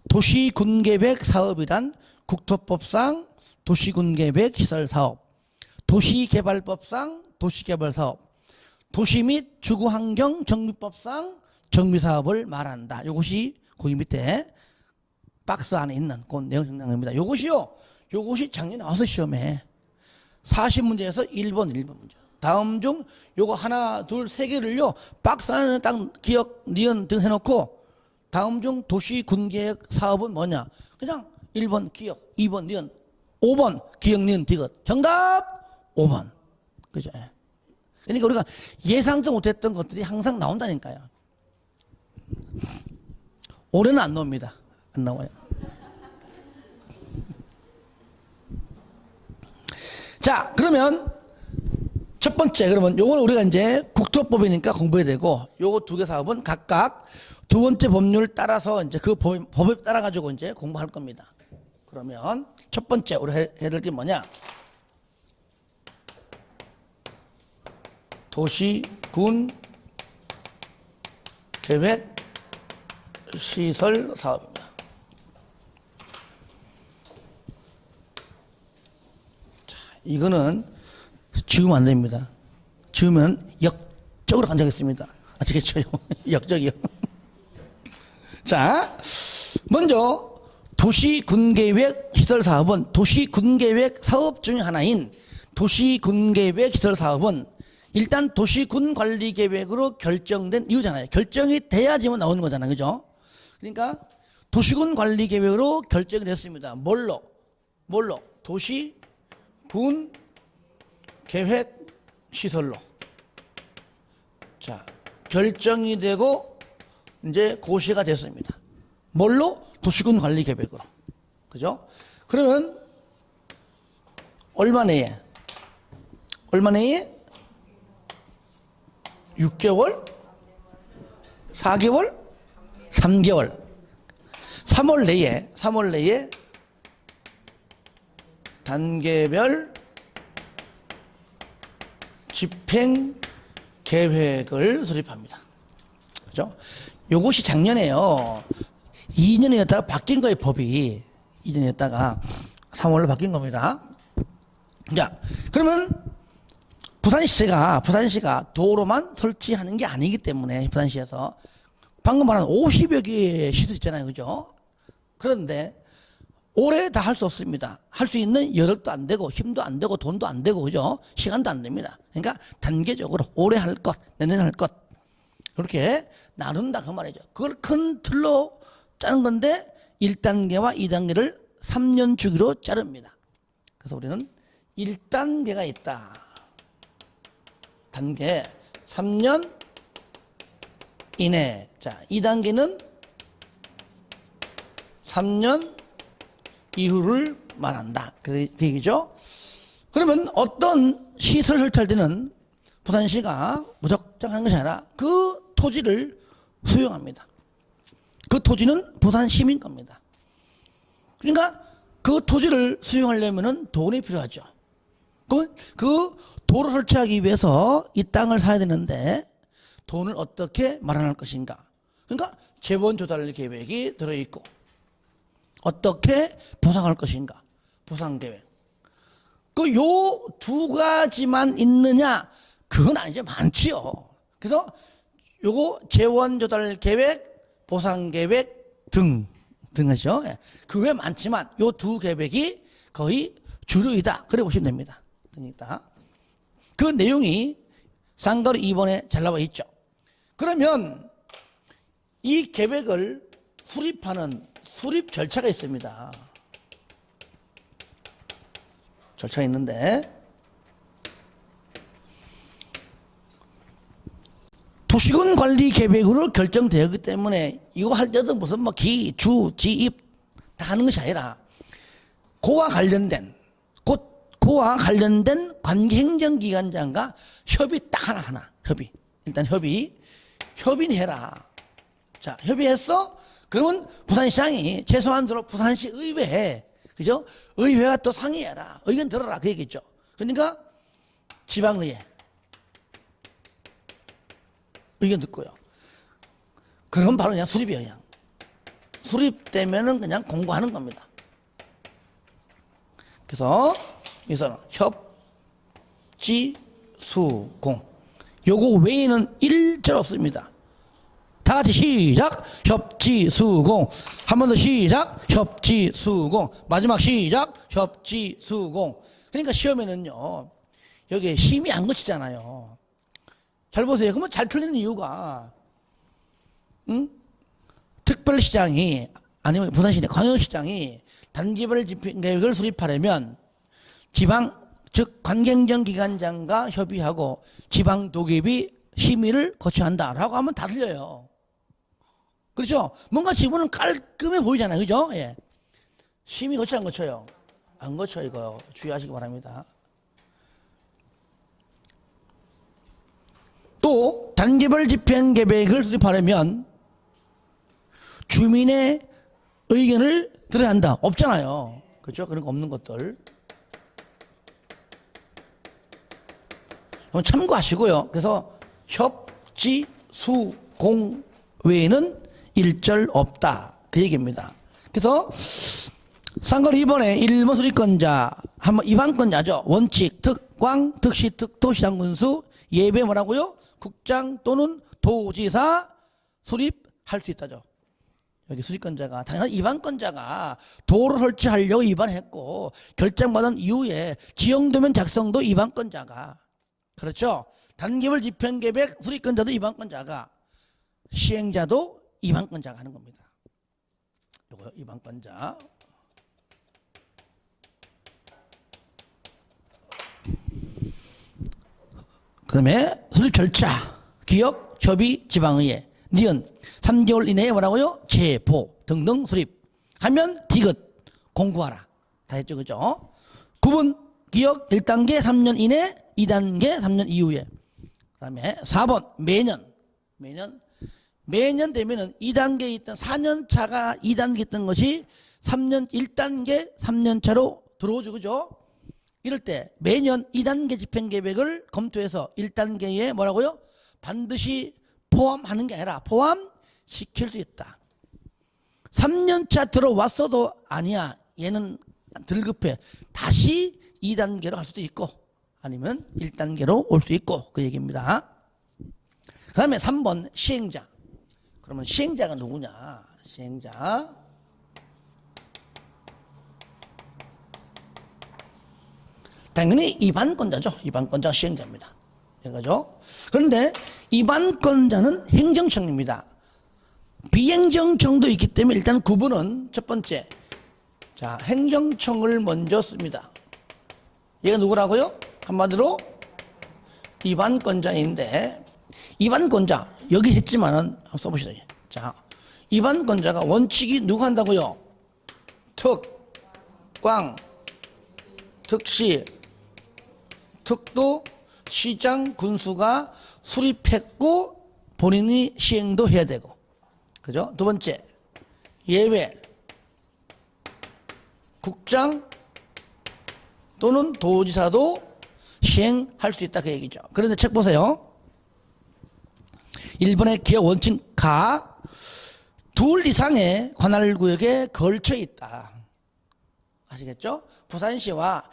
도시군계획 사업이란 국토법상 도시군계획 시설사업, 도시개발법상 도시개발사업, 도시 및 주거환경 정비법상 정비사업을 말한다. 이것이 거기 밑에 박스 안에 있는 그 내용 정리입니다. 요것이 작년에 나와서 시험에 40문제에서 1번 문제. 다음 중 요거 하나, 둘, 세 개를요 박스 안에 딱 기억, 니은 등 해놓고 다음 중 도시군계획 사업은 뭐냐? 그냥 1번 기억, 2번 니은, 5번 기억, 니은, 디귿. 정답 5번. 그죠? 그러니까 우리가 예상도 못했던 것들이 항상 나온다니까요. 올해는 안 나옵니다. 안 나와요. 자, 그러면 첫 번째, 그러면 요건 우리가 이제 국토법이니까 공부해야 되고, 요거 두 개 사업은 각각 두 번째 법률 따라서 이제 그 법에 따라 가지고 이제 공부할 겁니다. 그러면 첫 번째 우리 해야 될 게 뭐냐? 도시, 군, 계획, 시설 사업입니다. 자, 이거는 지우면 안 됩니다. 지우면 역적으로 간다겠습니다. 아시겠죠? 역적이요. 자, 먼저 도시군계획 시설사업은 도시군계획 사업 중에 하나인 도시군계획 시설사업은 일단 도시군관리계획으로 결정된 이유잖아요. 결정이 돼야지만 나오는 거잖아요. 그죠? 그러니까 도시군관리계획으로 결정이 됐습니다. 뭘로? 도시군 계획 시설로. 자, 결정이 되고 이제 고시가 됐습니다. 뭘로? 도시군 관리 계획으로. 그죠? 그러면 얼마 내에? 6개월? 4개월? 3개월. 3월 내에 단계별 집행 계획을 수립합니다. 그죠? 요것이 작년에요. 2년이었다가 바뀐 거예요, 법이. 2년이었다가 3월로 바뀐 겁니다. 자, 그러면 부산시가 도로만 설치하는 게 아니기 때문에 부산시에서 방금 말한 50여 개의 시설 있잖아요. 그죠? 그런데 올해 다 할 수 없습니다. 할 수 있는 여력도 안 되고 힘도 안 되고 돈도 안 되고 그죠? 시간도 안 됩니다. 그러니까 단계적으로 올해 할 것, 내년에 할 것 그렇게 나눈다 그 말이죠. 그걸 큰 틀로 짜는 건데 1단계와 2단계를 3년 주기로 자릅니다. 그래서 우리는 1단계가 있다. 단계 3년 이내. 자, 2단계는 3년 이후를 말한다. 그 얘기죠. 그러면 어떤 시설을 설치할 때는 부산시가 무작정 하는 것이 아니라 그 토지를 수용합니다. 그 토지는 부산 시민 겁니다. 그러니까 그 토지를 수용하려면 돈이 필요하죠. 그 도로 설치하기 위해서 이 땅을 사야 되는데 돈을 어떻게 마련할 것인가. 그러니까 재원 조달 계획이 들어있고 어떻게 보상할 것인가. 보상 계획. 그 요 두 가지만 있느냐? 그건 아니죠. 많지요. 그래서 요거 재원 조달 계획, 보상 계획 등 하죠. 그 외에 많지만 요 두 계획이 거의 주류이다. 그래 보시면 됩니다. 그러니까 그 내용이 쌍가루 2번에 잘 나와 있죠. 그러면 이 계획을 수립하는 수립 절차가 있습니다. 절차가 있는데 도시군 관리 계획으로 결정되었기 때문에 이거 할 때도 무슨 뭐 기, 주, 지입 다 하는 것이 아니라 그와 관련된 관계행정기관장과 협의 딱 하나 협의. 일단 협의해라. 자, 협의했어? 그러면 부산시장이 최소한으로 부산시 의회에, 그죠? 의회와 또 상의해라. 의견 들어라. 그 얘기죠. 그러니까 지방의회 의견 듣고요. 그럼 바로 그냥 수립이에요. 그냥 수립되면은 그냥 공고하는 겁니다. 그래서 여기서는 협지수공 요거 외에는 일절 없습니다. 다 같이 시작. 협지수공. 한 번 더 시작. 협지수공. 마지막 시작. 협지수공. 그러니까 시험에는요 여기 심의 안 거치잖아요. 잘 보세요. 그러면 잘 틀리는 이유가 특별시장이 아니면 부산시내 광역시장이 단계별 집행계획을 수립하려면 지방 즉 관계행정기관장과 협의하고 지방도급이 심의를 거쳐야 한다라고 하면 다 틀려요. 그렇죠? 뭔가 지문은 깔끔해 보이잖아요. 그죠? 예. 심의 거쳐 안 거쳐요? 안 거쳐. 이거 주의하시기 바랍니다. 또 단계별 집행 계획을 수립하려면 주민의 의견을 들어야 한다. 없잖아요. 그렇죠? 그런 거 없는 것들. 참고하시고요. 그래서 협, 지, 수, 공 외에는 일절 없다. 그 얘기입니다. 그래서 쌍거리 2번에 1번 수립권자, 한번 입항권자죠. 원칙, 특광, 특시, 특도, 시장군수, 예배 뭐라고요? 국장 또는 도지사 수립할 수 있다죠. 여기 수립권자가 당연히 입항권자가 도로 설치하려고 입항했고 결정받은 이후에 지형도면 작성도 입항권자가 그렇죠. 단계별 집행계획 수립권자도 입항권자가 시행자도 입항권자가 하는 겁니다. 요거 입항권자. 그 다음에 수립 절차 기역, 협의, 지방의회 니은 3개월 이내에 뭐라고요? 제보 등등 수립하면 디귿 공구하라. 다 했죠. 그죠? 구분 기역 1단계 3년 이내 2단계 3년 이후에 그 다음에 4번 매년 되면은 2단계에 있던 4년차가 2단계에 있던 것이 3년 1단계 3년차로 들어오죠. 그죠? 이럴 때 매년 2단계 집행계획을 검토해서 1단계에 뭐라고요? 반드시 포함하는 게 아니라 포함시킬 수 있다. 3년차 들어왔어도 아니야. 얘는 덜 급해. 다시 2단계로 갈 수도 있고 아니면 1단계로 올 수 있고 그 얘기입니다. 그 다음에 3번 시행자. 그러면 시행자가 누구냐? 시행자. 당연히 입안권자죠. 입안권자가 시행자입니다. 이거죠. 그런데 입안권자는 행정청입니다. 비행정청도 있기 때문에 일단 구분은 첫 번째. 자, 행정청을 먼저 씁니다. 얘가 누구라고요? 한마디로 입안권자인데 입안권자 여기 했지만은 한번 써보시다. 자, 입안권자가 원칙이 누가 한다고요? 특, 광, 특시, 특도, 시장, 군수가 수립했고 본인이 시행도 해야 되고 그죠? 두 번째 예외 국장 또는 도지사도 시행할 수 있다 그 얘기죠. 그런데 책 보세요. 1번의 기업 원칙 가 둘 이상의 관할구역에 걸쳐 있다. 아시겠죠? 부산시와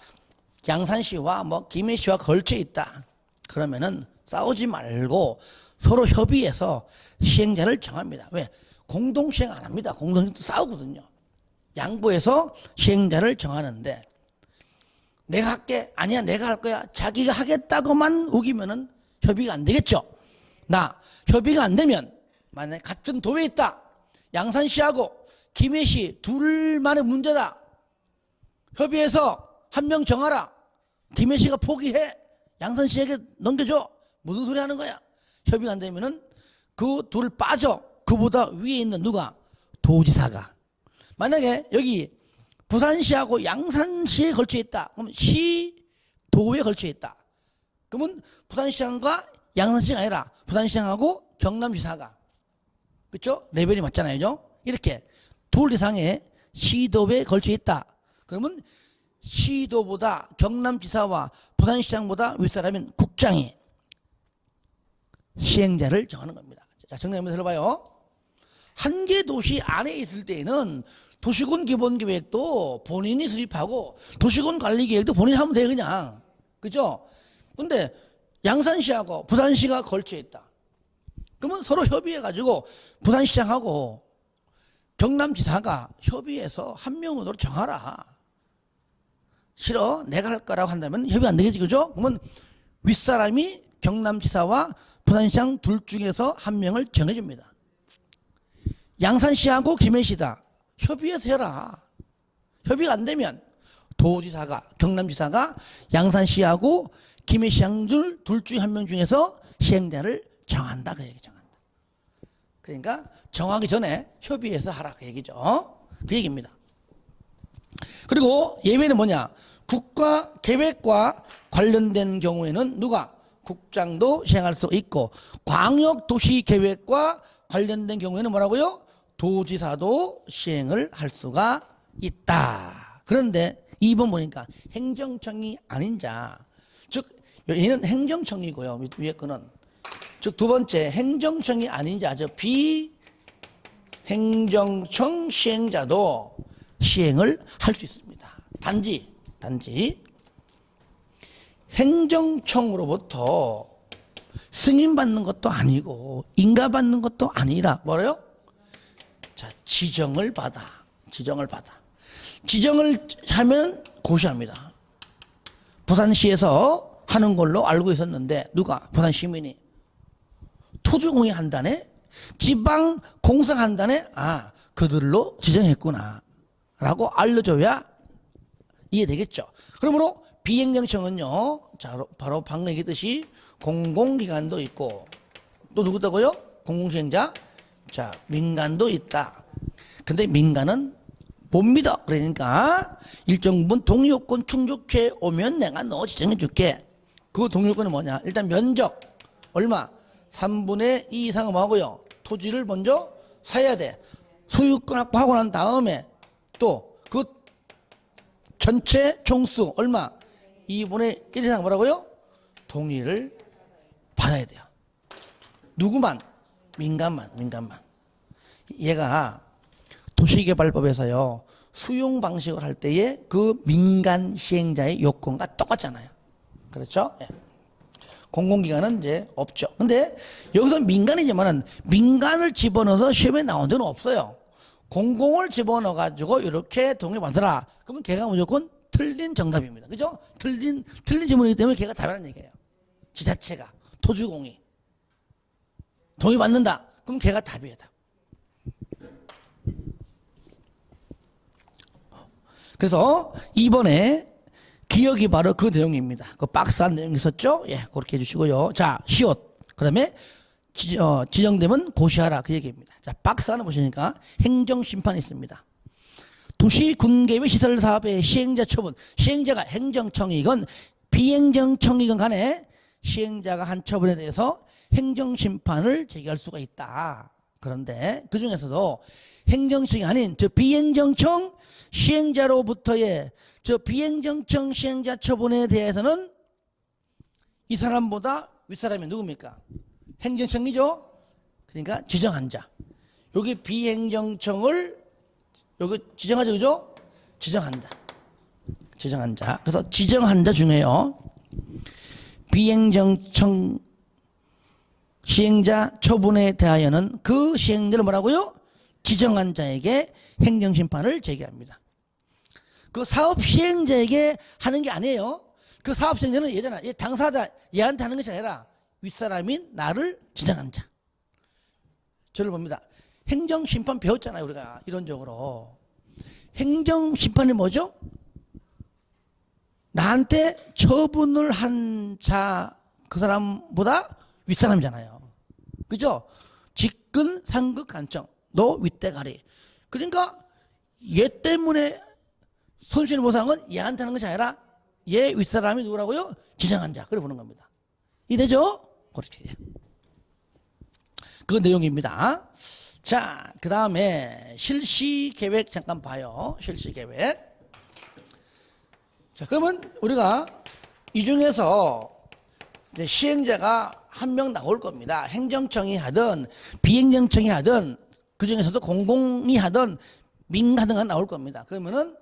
양산시와 뭐 김해시와 걸쳐 있다. 그러면은 싸우지 말고 서로 협의해서 시행자를 정합니다. 왜? 공동 시행 안 합니다. 공동 시행 싸우거든요. 양보해서 시행자를 정하는데 내가 할게 아니야 내가 할 거야 자기가 하겠다고만 우기면은 협의가 안 되겠죠. 나 협의가 안 되면 만약에 같은 도에 있다. 양산시하고 김해시 둘만의 문제다. 협의해서 한 명 정하라. 김해시가 포기해. 양산시에게 넘겨줘. 무슨 소리 하는 거야? 협의가 안 되면은 그 둘 빠져. 그보다 위에 있는 누가? 도지사가. 만약에 여기 부산시하고 양산시에 걸쳐 있다. 그러면 시도에 걸쳐 있다. 그러면 부산시장과 양산시가 아니라 부산시장하고 경남지사가. 그렇죠? 레벨이 맞잖아요. 그죠? 이렇게 둘 이상의 시도에 걸쳐 있다. 그러면 시도보다 경남지사와 부산시장보다 윗사람인 국장이 시행자를 정하는 겁니다. 자, 정리하면서 들어봐요. 한 개 도시 안에 있을 때에는 도시군 기본계획도 본인이 수립하고 도시군 관리계획도 본인이 하면 돼 그냥. 그죠? 근데 양산시하고 부산시가 걸쳐 있다. 그러면 서로 협의해가지고 부산시장하고 경남지사가 협의해서 한 명으로 정하라. 싫어 내가 할 거라고 한다면 협의 안 되겠지. 그죠? 그러면 윗사람이 경남지사와 부산시장 둘 중에서 한 명을 정해줍니다. 양산시하고 김해시다. 협의해서 해라. 협의가 안 되면 도지사가 경남지사가 양산시하고 김해시장 둘 중에 한 명 중에서 시행자를 정한다 그 얘기 정한다. 그러니까 정하기 전에 협의해서 하라 그 얘기죠. 그 얘기입니다. 그리고 예외는 뭐냐? 국가 계획과 관련된 경우에는 누가? 국장도 시행할 수 있고 광역도시계획과 관련된 경우에는 뭐라고요? 도지사도 시행을 할 수가 있다. 그런데 2번 보니까 행정청이 아닌 자, 즉 얘는 행정청이고요. 위에 거는 즉 두 번째 행정청이 아닌 자, 즉 비행정청 시행자도 시행을 할 수 있습니다. 단지 행정청으로부터 승인받는 것도 아니고 인가받는 것도 아니라 뭐래요? 자, 지정을 하면 고시합니다. 부산시에서 하는 걸로 알고 있었는데 누가? 부산 시민이 토지공예 한다네? 지방공사한다네? 아, 그들로 지정했구나 라고 알려줘야 이해되겠죠. 그러므로 비행정청은요, 자, 바로 방금 얘기했듯이 공공기관도 있고 또 누구다고요? 공공시행자. 자, 민간도 있다. 근데 민간은 못 믿어. 그러니까 일정 부분 동의요건 충족해 오면 내가 너 지정해 줄게. 그 동의요건은 뭐냐? 일단 면적 얼마? 3분의 2 이상은 뭐하고요? 토지를 먼저 사야 돼. 소유권 확보하고 난 다음에 또 그 전체 총수 얼마? 2분의 1 이상 뭐라고요? 동의를 받아야 돼요. 누구만? 민간만. 얘가 도시개발법에서요, 수용 방식을 할 때에 그 민간 시행자의 요건과 똑같잖아요. 그렇죠? 예. 공공기관은 이제 없죠. 근데 여기서 민간이지만은 민간을 집어넣어서 시험에 나온 적은 없어요. 공공을 집어넣어가지고 이렇게 동의 받으라. 그러면 걔가 무조건 틀린 정답입니다. 그죠? 틀린 질문이기 때문에 걔가 답이라는 얘기예요. 지자체가 토지공의 동의 받는다. 그럼 걔가 답이에요. 답. 그래서 이번에 기억이 바로 그 내용입니다. 그 박스한 내용이 있었죠? 예, 그렇게 해주시고요. 자, 시옷. 그 다음에 지정되면 고시하라. 그 얘기입니다. 자, 박스 하나 보시니까 행정심판이 있습니다. 도시 군계획 시설 사업의 시행자 처분. 시행자가 행정청이건 비행정청이건 간에 시행자가 한 처분에 대해서 행정심판을 제기할 수가 있다. 그런데 그 중에서도 행정청이 아닌 저 비행정청 시행자로부터의 저 비행정청 시행자 처분에 대해서는 이 사람보다 윗사람이 누굽니까? 행정청이죠. 그러니까 지정한 자. 여기 비행정청을 여기 지정하죠, 그죠? 지정한다. 지정한 자. 그래서 지정한 자 중에요, 비행정청 시행자 처분에 대하여는 그 시행자를 뭐라고요? 지정한 자에게 행정심판을 제기합니다. 그 사업 시행자에게 하는 게 아니에요. 그 사업 시행자는 얘잖아. 얘 당사자, 얘한테 하는 것이 아니라 윗사람인 나를 지정한 자. 저를 봅니다. 행정심판 배웠잖아요, 우리가. 이론적으로. 행정심판이 뭐죠? 나한테 처분을 한 자, 그 사람보다 윗사람이잖아요. 그죠? 직근, 상급, 간청. 너 윗대가리. 그러니까 얘 때문에 손실보상은 얘한테 하는 것이 아니라 얘 윗사람이 누구라고요? 지정한 자. 그래 보는 겁니다. 이래죠? 그렇게. 그 내용입니다. 자, 그 다음에 실시계획 잠깐 봐요. 실시계획. 자, 그러면 우리가 이 중에서 이제 시행자가 한 명 나올 겁니다. 행정청이 하든 비행정청이 하든 그 중에서도 공공이 하든 민간이 나올 겁니다. 그러면은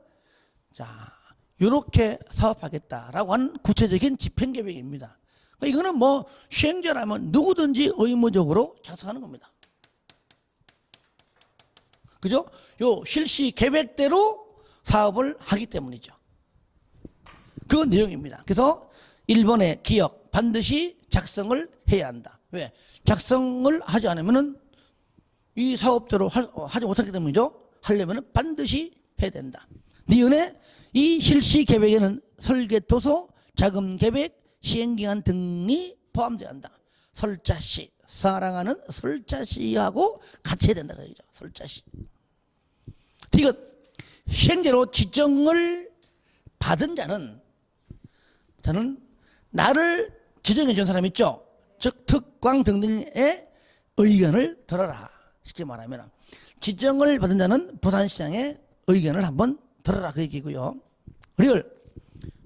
자, 이렇게 사업하겠다라고 하는 구체적인 집행계획입니다. 그러니까 이거는 뭐 시행자라면 누구든지 의무적으로 작성하는 겁니다. 그죠? 요 실시 계획대로 사업을 하기 때문이죠. 그 내용입니다. 그래서 1번의 기억 반드시 작성을 해야 한다. 왜? 작성을 하지 않으면은 이 사업대로 하지 못하기 때문이죠. 하려면은 반드시 해야 된다. 니은에 이 실시 계획에는 설계 도서, 자금 계획, 시행기간 등이 포함되어야 한다. 설자시, 사랑하는 설자시하고 같이 해야 된다. 그죠? 설자시. 디귿, 시행자로 지정을 받은 자는 저는 나를 지정해 준 사람 있죠? 즉 특광 등등의 의견을 들어라. 쉽게 말하면 지정을 받은 자는 부산시장의 의견을 한번 들어라 그 얘기고요. 리얼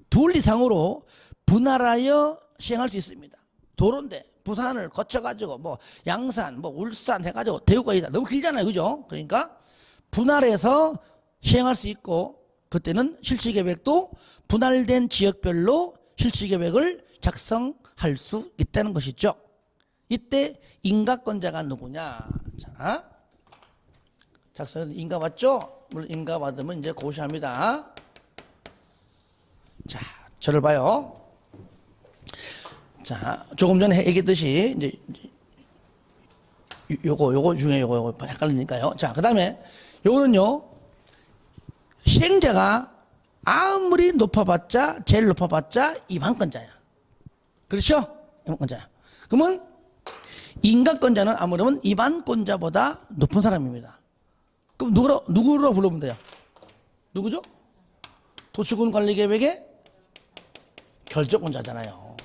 둘 이상으로 분할하여 시행할 수 있습니다. 도로인데 부산을 거쳐가지고 뭐 양산, 뭐 울산 해가지고 대구까지 다 너무 길잖아요, 그죠? 그러니까 분할해서 시행할 수 있고 그때는 실시계획도 분할된 지역별로 실시계획을 작성할 수 있다는 것이죠. 이때 인가권자가 누구냐? 자, 작성 인가 받죠? 물론 인가 받으면 이제 고시합니다. 자, 저를 봐요. 자, 조금 전에 얘기했듯이 이제 요거 중에 요거 헷갈리니까요. 자, 그다음에 요거는요. 시행자가 아무리 높아봤자 제일 높아봤자 이반권자야. 그렇죠? 이반권자야. 그러면 인가권자는 아무래도 이반권자보다 높은 사람입니다. 그럼 누구로 불러보면 돼요? 누구죠? 도시군관리계획의 결정권자잖아요.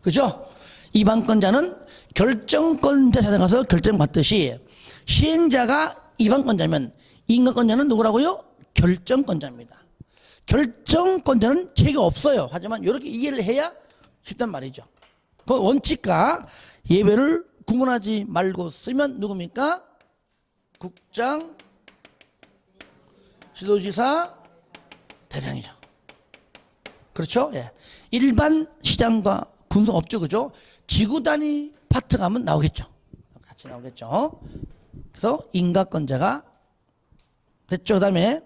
그죠? 이반권자는 결정권자 찾아가서 결정받듯이 시행자가 이반권자면 인가권자는 누구라고요? 결정권자입니다. 결정권자는 책이 없어요. 하지만 이렇게 이해를 해야 쉽단 말이죠. 그 원칙과 예외를 구분하지 말고 쓰면 누굽니까? 국장, 지도지사, 대장이죠. 그렇죠? 예. 일반 시장과 분석 없죠, 그죠? 지구 단위 파트 가면 나오겠죠. 같이 나오겠죠. 그래서 인가권자가 됐죠. 그 다음에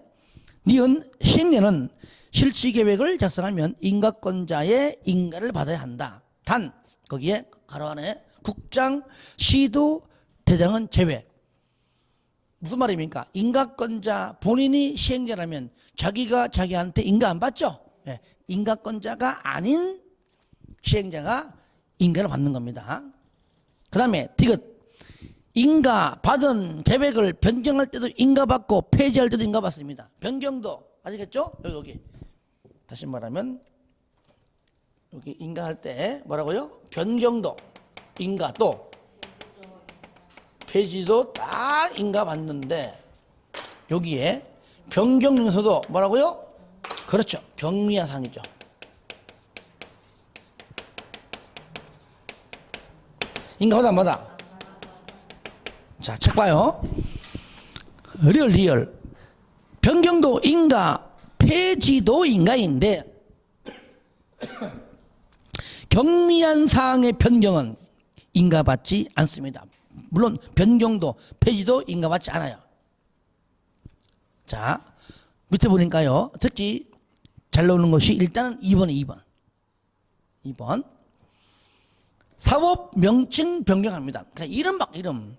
니은 시행령은 실시계획을 작성하면 인가권자의 인가를 받아야 한다. 단 거기에 가로 안에 국장, 시도, 대장은 제외. 무슨 말입니까? 인가권자 본인이 시행자라면 자기가 자기한테 인가 안 받죠? 네. 인가권자가 아닌 시행자가 인가를 받는 겁니다. 그 다음에 디귿 인가 받은 계획을 변경할 때도 인가 받고 폐지할 때도 인가 받습니다. 변경도 아시겠죠? 여기 다시 말하면 여기 인가할 때 뭐라고요? 변경도 인가 또 폐지도 딱 인가 받는데 여기에 변경에서도 뭐라고요? 그렇죠. 경미한 사항이죠. 인가 받아 안 받아? 자, 책 봐요. 리얼. 변경도 인가, 폐지도 인가인데 경미한 사항의 변경은 인가받지 않습니다. 물론 변경도, 폐지도 인가받지 않아요. 자, 밑에 보니까요. 특히 잘 나오는 것이 일단은 2번. 사업 명칭 변경합니다. 그러니까 이름.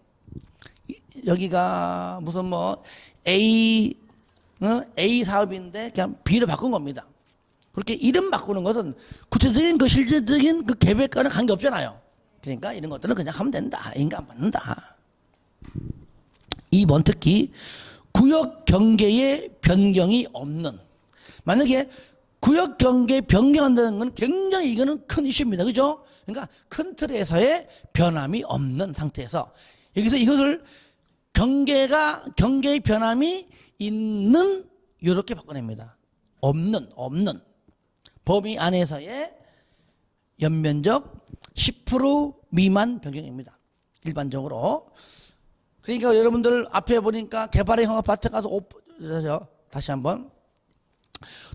여기가 무슨 뭐 A 사업인데 그냥 B로 바꾼 겁니다. 그렇게 이름 바꾸는 것은 구체적인 그 실질적인 그 계획과는 관계 없잖아요. 그러니까 이런 것들은 그냥 하면 된다. 인가 안 받는다. 2번 특히 구역 경계의 변경이 없는. 만약에 구역 경계 변경한다는 건 굉장히 이거는 큰 이슈입니다. 그죠? 그러니까 큰 틀에서의 변함이 없는 상태에서 여기서 이것을 경계의 변함이 있는 이렇게 바꿔냅니다. 없는 범위 안에서의 연면적 10% 미만 변경입니다. 일반적으로. 그러니까 여러분들 앞에 보니까 개발의 허가 파트 가서 다시 한번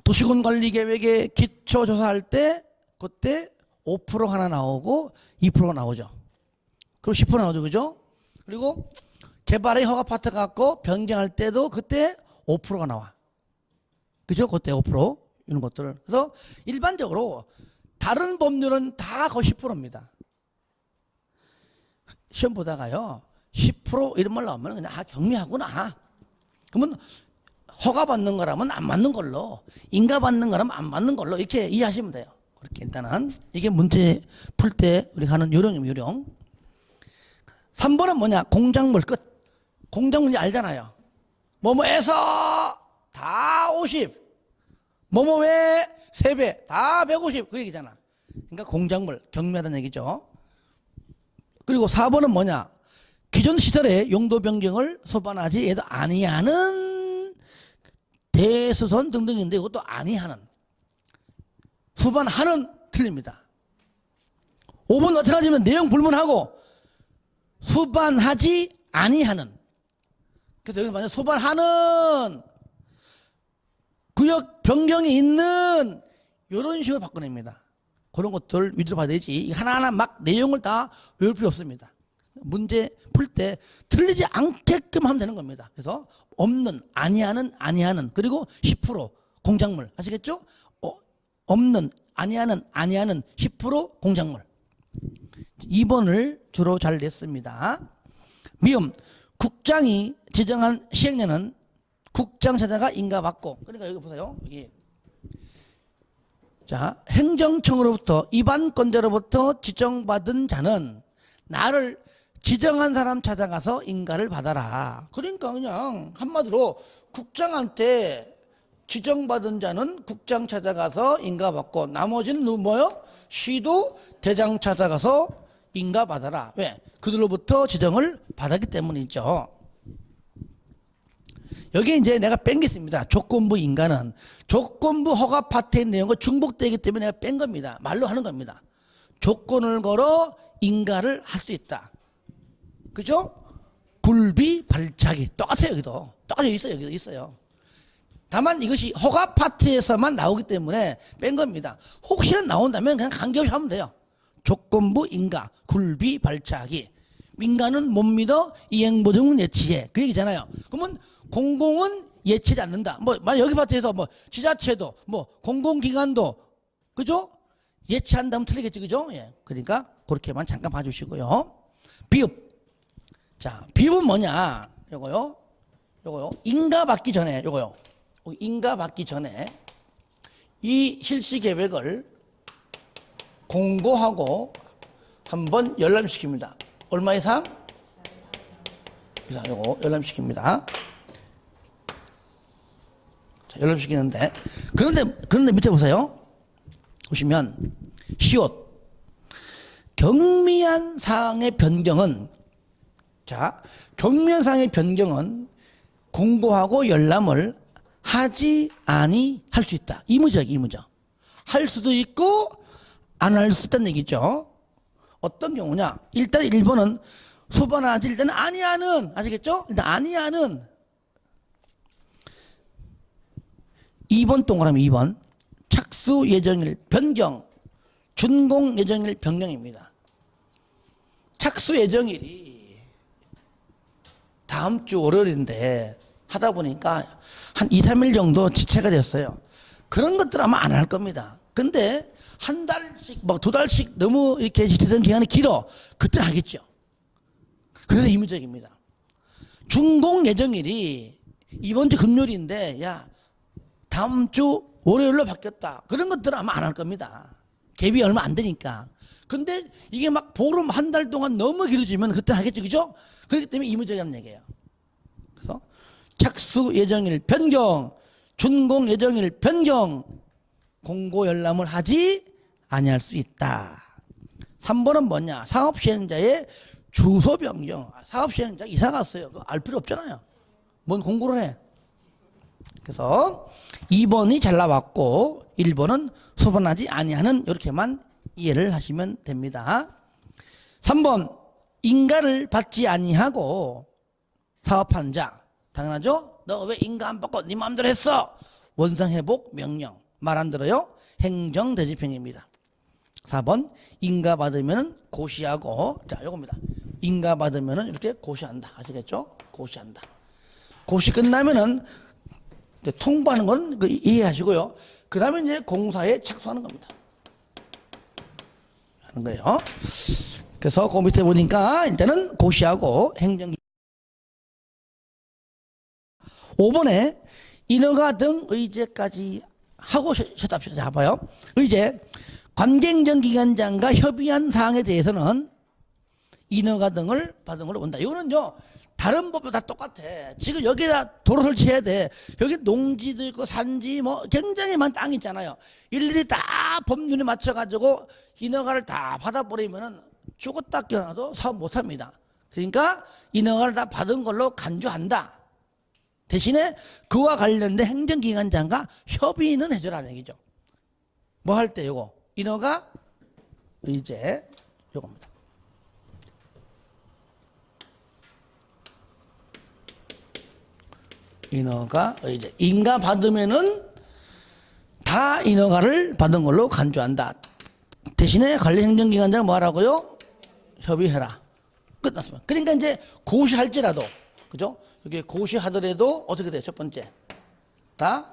도시군관리계획에 기초조사할 때 그때 5% 하나 나오고 2%가 나오죠. 그리고 10% 나오죠. 그죠? 그리고 개발의 허가 파트 갖고 변경할 때도 그때 5%가 나와. 그죠? 그때 5% 이런 것들을. 그래서 일반적으로 다른 법률은 다 거의 10%입니다. 시험 보다가요 10% 이런 말 나오면 그냥 경미하구나. 그러면 허가 받는 거라면 안 맞는 걸로, 인가 받는 거라면 안 맞는 걸로 이렇게 이해하시면 돼요. 그렇게 일단은 이게 문제 풀 때 우리가 하는 요령입니다. 요령. 3번은 뭐냐? 공작물 끝. 공작물이 알잖아요. 뭐뭐에서 다 50. 뭐뭐에 3배, 다 150. 그 얘기잖아. 그러니까 공작물, 경미하다는 얘기죠. 그리고 4번은 뭐냐? 기존 시설의 용도 변경을 소반하지 얘도 아니하는 대수선 등등인데 이것도 아니하는. 수반하는 틀립니다. 5번 마찬가지면 내용 불문하고 수반하지 아니하는. 그래서 여기서 만약 수반하는 구역 변경이 있는 이런 식으로 바꿔냅니다. 그런 것들 위주로 봐야 되지. 하나하나 막 내용을 다 외울 필요 없습니다. 문제 풀 때 틀리지 않게끔 하면 되는 겁니다. 그래서 없는, 아니하는, 그리고 10% 공작물. 아시겠죠? 없는, 아니하는, 10% 공작물. 2번을 주로 잘 냈습니다. 미음, 국장이 지정한 시행령은 국장차자가 인가받고. 그러니까 여기 보세요. 여기. 자, 행정청으로부터 입안권자로부터 지정받은 자는 나를 지정한 사람 찾아가서 인가를 받아라. 그러니까 그냥 한마디로 국장한테 지정받은 자는 국장 찾아가서 인가받고 나머지는 뭐요? 시도 대장 찾아가서 인가받아라. 왜? 그들로부터 지정을 받았기 때문이죠. 여기 이제 내가 뺀 게 있습니다. 조건부 인가는 조건부 허가 파트의 내용과 중복되기 때문에 내가 뺀 겁니다. 말로 하는 겁니다. 조건을 걸어 인가를 할 수 있다. 그죠? 굴비, 발차기 똑같아요. 여기도 똑같이 있어요. 여기도 있어요. 다만 이것이 허가 파트에서만 나오기 때문에 뺀 겁니다. 혹시나 나온다면 그냥 관계없이 하면 돼요. 조건부 인가, 굴비, 발차기. 민가는 못 믿어 이행보증은 예치해. 그 얘기잖아요. 그러면 공공은 예치하지 않는다. 만약 여기 파트에서 지자체도 공공기관도 그죠? 예치한다면 틀리겠지. 그죠? 예. 그러니까 그렇게만 잠깐 봐주시고요. 비읍. 자, 비읍은 뭐냐? 요거요. 인가 받기 전에 요거요. 인가 받기 전에 이 실시 계획을 공고하고 한번 열람시킵니다. 얼마 이상? 이상 요거 열람시킵니다. 자, 열람시키는데 그런데 밑에 보세요. 보시면 시옷 경미한 사항의 변경은 경미한 사항의 변경은 공고하고 열람을 하지 아니할 수 있다. 의무적. 할 수도 있고 안 할 수 있다는 얘기죠. 어떤 경우냐? 일단 1번은 수반하지 일단 아니하는. 아시겠죠? 일단 아니하는. 2번 동그라미 2번 착수 예정일 변경 준공 예정일 변경입니다. 착수 예정일이 다음 주 월요일인데 하다 보니까 한 2, 3일 정도 지체가 됐어요. 그런 것들 아마 안 할 겁니다. 근데 한 달씩, 2달씩 너무 이렇게 지체된 기간이 길어. 그때는 하겠죠. 그래서 임의적입니다. 준공 예정일이 이번 주 금요일인데, 다음 주 월요일로 바뀌었다. 그런 것들은 아마 안 할 겁니다. 갭이 얼마 안 되니까. 근데 이게 보름 한 달 동안 너무 길어지면 그때 하겠죠. 그죠? 그렇기 때문에 의무적이라는 얘기예요. 그래서 착수 예정일 변경, 준공 예정일 변경, 공고 열람을 하지 아니할 수 있다. 3번은 뭐냐? 사업시행자의 주소 변경. 사업시행자 이사 갔어요. 그거 알 필요 없잖아요. 뭔 공고를 해. 그래서 2번이 잘 나왔고 1번은 수반하지 아니하는 이렇게만 이해를 하시면 됩니다. 3번 인가를 받지 아니하고 사업한 자. 당연하죠? 너 왜 인가 안 받고 네 마음대로 했어? 원상회복 명령. 말 안 들어요? 행정대집행입니다. 4번 인가 받으면 고시하고 요겁니다. 인가 받으면 이렇게 고시한다. 아시겠죠? 고시한다. 고시 끝나면은 통보하는 건 이해하시고요. 그 다음에 이제 공사에 착수하는 겁니다. 하는 거예요. 그래서 그 밑에 보니까 일단은 고시하고 행정 5번에 인허가 등 의제까지 하고 쉬었답시다. 봐요. 의제 관계행정기관장과 협의한 사항에 대해서는 인허가 등을 받은 걸로 본다. 이거는요 다른 법도 다 똑같아. 지금 여기다 도로 설치해야 돼. 여기 농지도 있고 산지 뭐 굉장히 많은 땅이 있잖아요. 일일이 다 법률에 맞춰가지고 인허가를 다 받아버리면은 죽었다 깨어나도 사업 못합니다. 그러니까 인허가를 다 받은 걸로 간주한다. 대신에 그와 관련된 행정기관장과 협의는 해주라는 얘기죠. 뭐 할 때 요거 인허가 의제 요겁니다. 인허가 의제 인가 받으면은 다 인허가를 받은 걸로 간주한다. 대신에 관리 행정기관장 뭐 하라고요? 협의해라. 끝났습니다. 그러니까 이제 고시할지라도 그죠? 여기 고시하더라도 어떻게 돼요? 첫 번째 다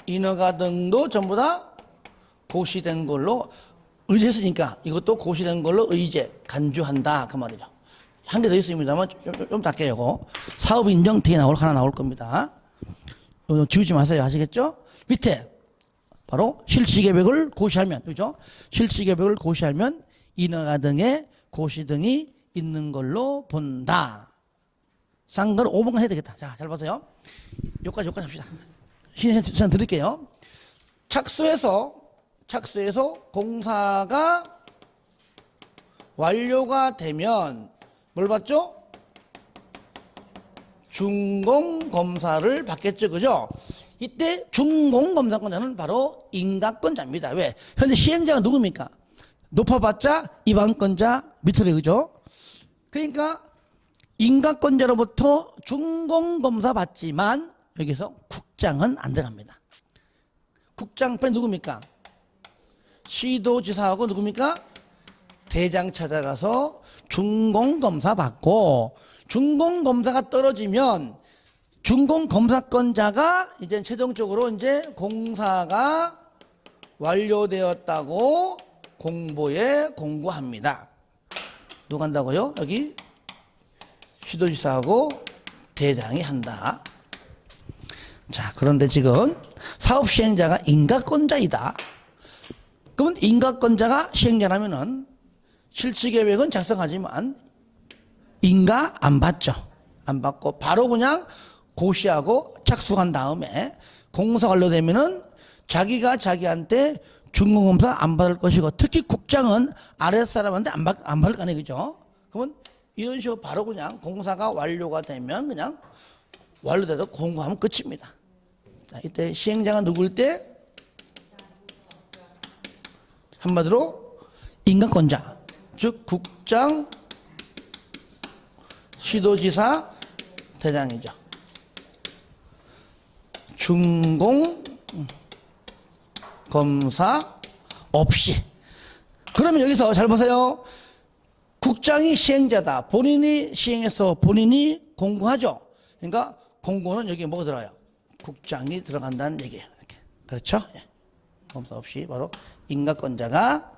인허가 등도 전부 다 고시된 걸로 의제했으니까 이것도 고시된 걸로 의제 간주한다 그 말이죠. 한 개 더 있습니다만 좀 닦게요. 이거 사업 인정 뒤에 하나 나올 겁니다. 지우지 마세요. 아시겠죠? 밑에 바로 실시계획을 고시하면 그죠? 실시계획을 고시하면 인허가 등의 고시 등이 있는 걸로 본다. 쌍걸 5번간 해야 되겠다. 자, 잘 보세요. 여기까지 합시다. 신선 드릴게요. 착수해서 공사가 완료가 되면 뭘 받죠? 준공검사를 받겠죠. 그죠? 이때 준공검사권자는 바로 인가권자입니다. 왜? 현재 시행자가 누굽니까? 높아봤자 이방권자 밑으로 그죠? 그러니까 인가권자로부터 준공검사 받지만 여기서 국장은 안 들어갑니다. 국장편 누굽니까? 시도지사하고 누굽니까? 대장 찾아가서 준공검사 받고 준공검사가 떨어지면 준공검사권자가 이제 최종적으로 이제 공사가 완료되었다고 공보에 공고합니다. 누가 한다고요? 여기 시도지사하고 대장이 한다. 자, 그런데 지금 사업시행자가 인가권자이다. 그러면 인가권자가 시행자라면은 실시계획은 작성하지만 인가 안 받죠. 안 받고 바로 그냥 고시하고 착수한 다음에 공사 완료되면은 자기가 자기한테 준공검사 안 받을 것이고 특히 국장은 아랫사람한테 안 받을 거 아니에요. 그죠? 그러면 이런 식으로 바로 그냥 공사가 완료가 되면 그냥 완료돼도 공고하면 끝입니다. 자, 이때 시행자가 누구일 때? 한마디로 인가권자, 즉 국장, 시도지사, 대장이죠. 준공 검사 없이. 그러면 여기서 잘 보세요. 국장이 시행자다. 본인이 시행해서 본인이 공고하죠. 그러니까 공고는 여기에 뭐가 들어요? 국장이 들어간다는 얘기예요. 이렇게. 그렇죠? 검사 없이 바로 인가권자가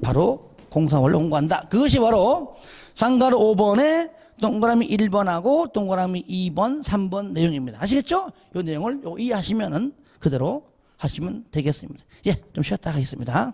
바로 공사원을 공고한다. 그것이 바로 쌍가루 5번에 동그라미 1번하고 동그라미 2번, 3번 내용입니다. 아시겠죠? 이 내용을 이해하시면은 그대로 하시면 되겠습니다. 예, 좀 쉬었다 하겠습니다.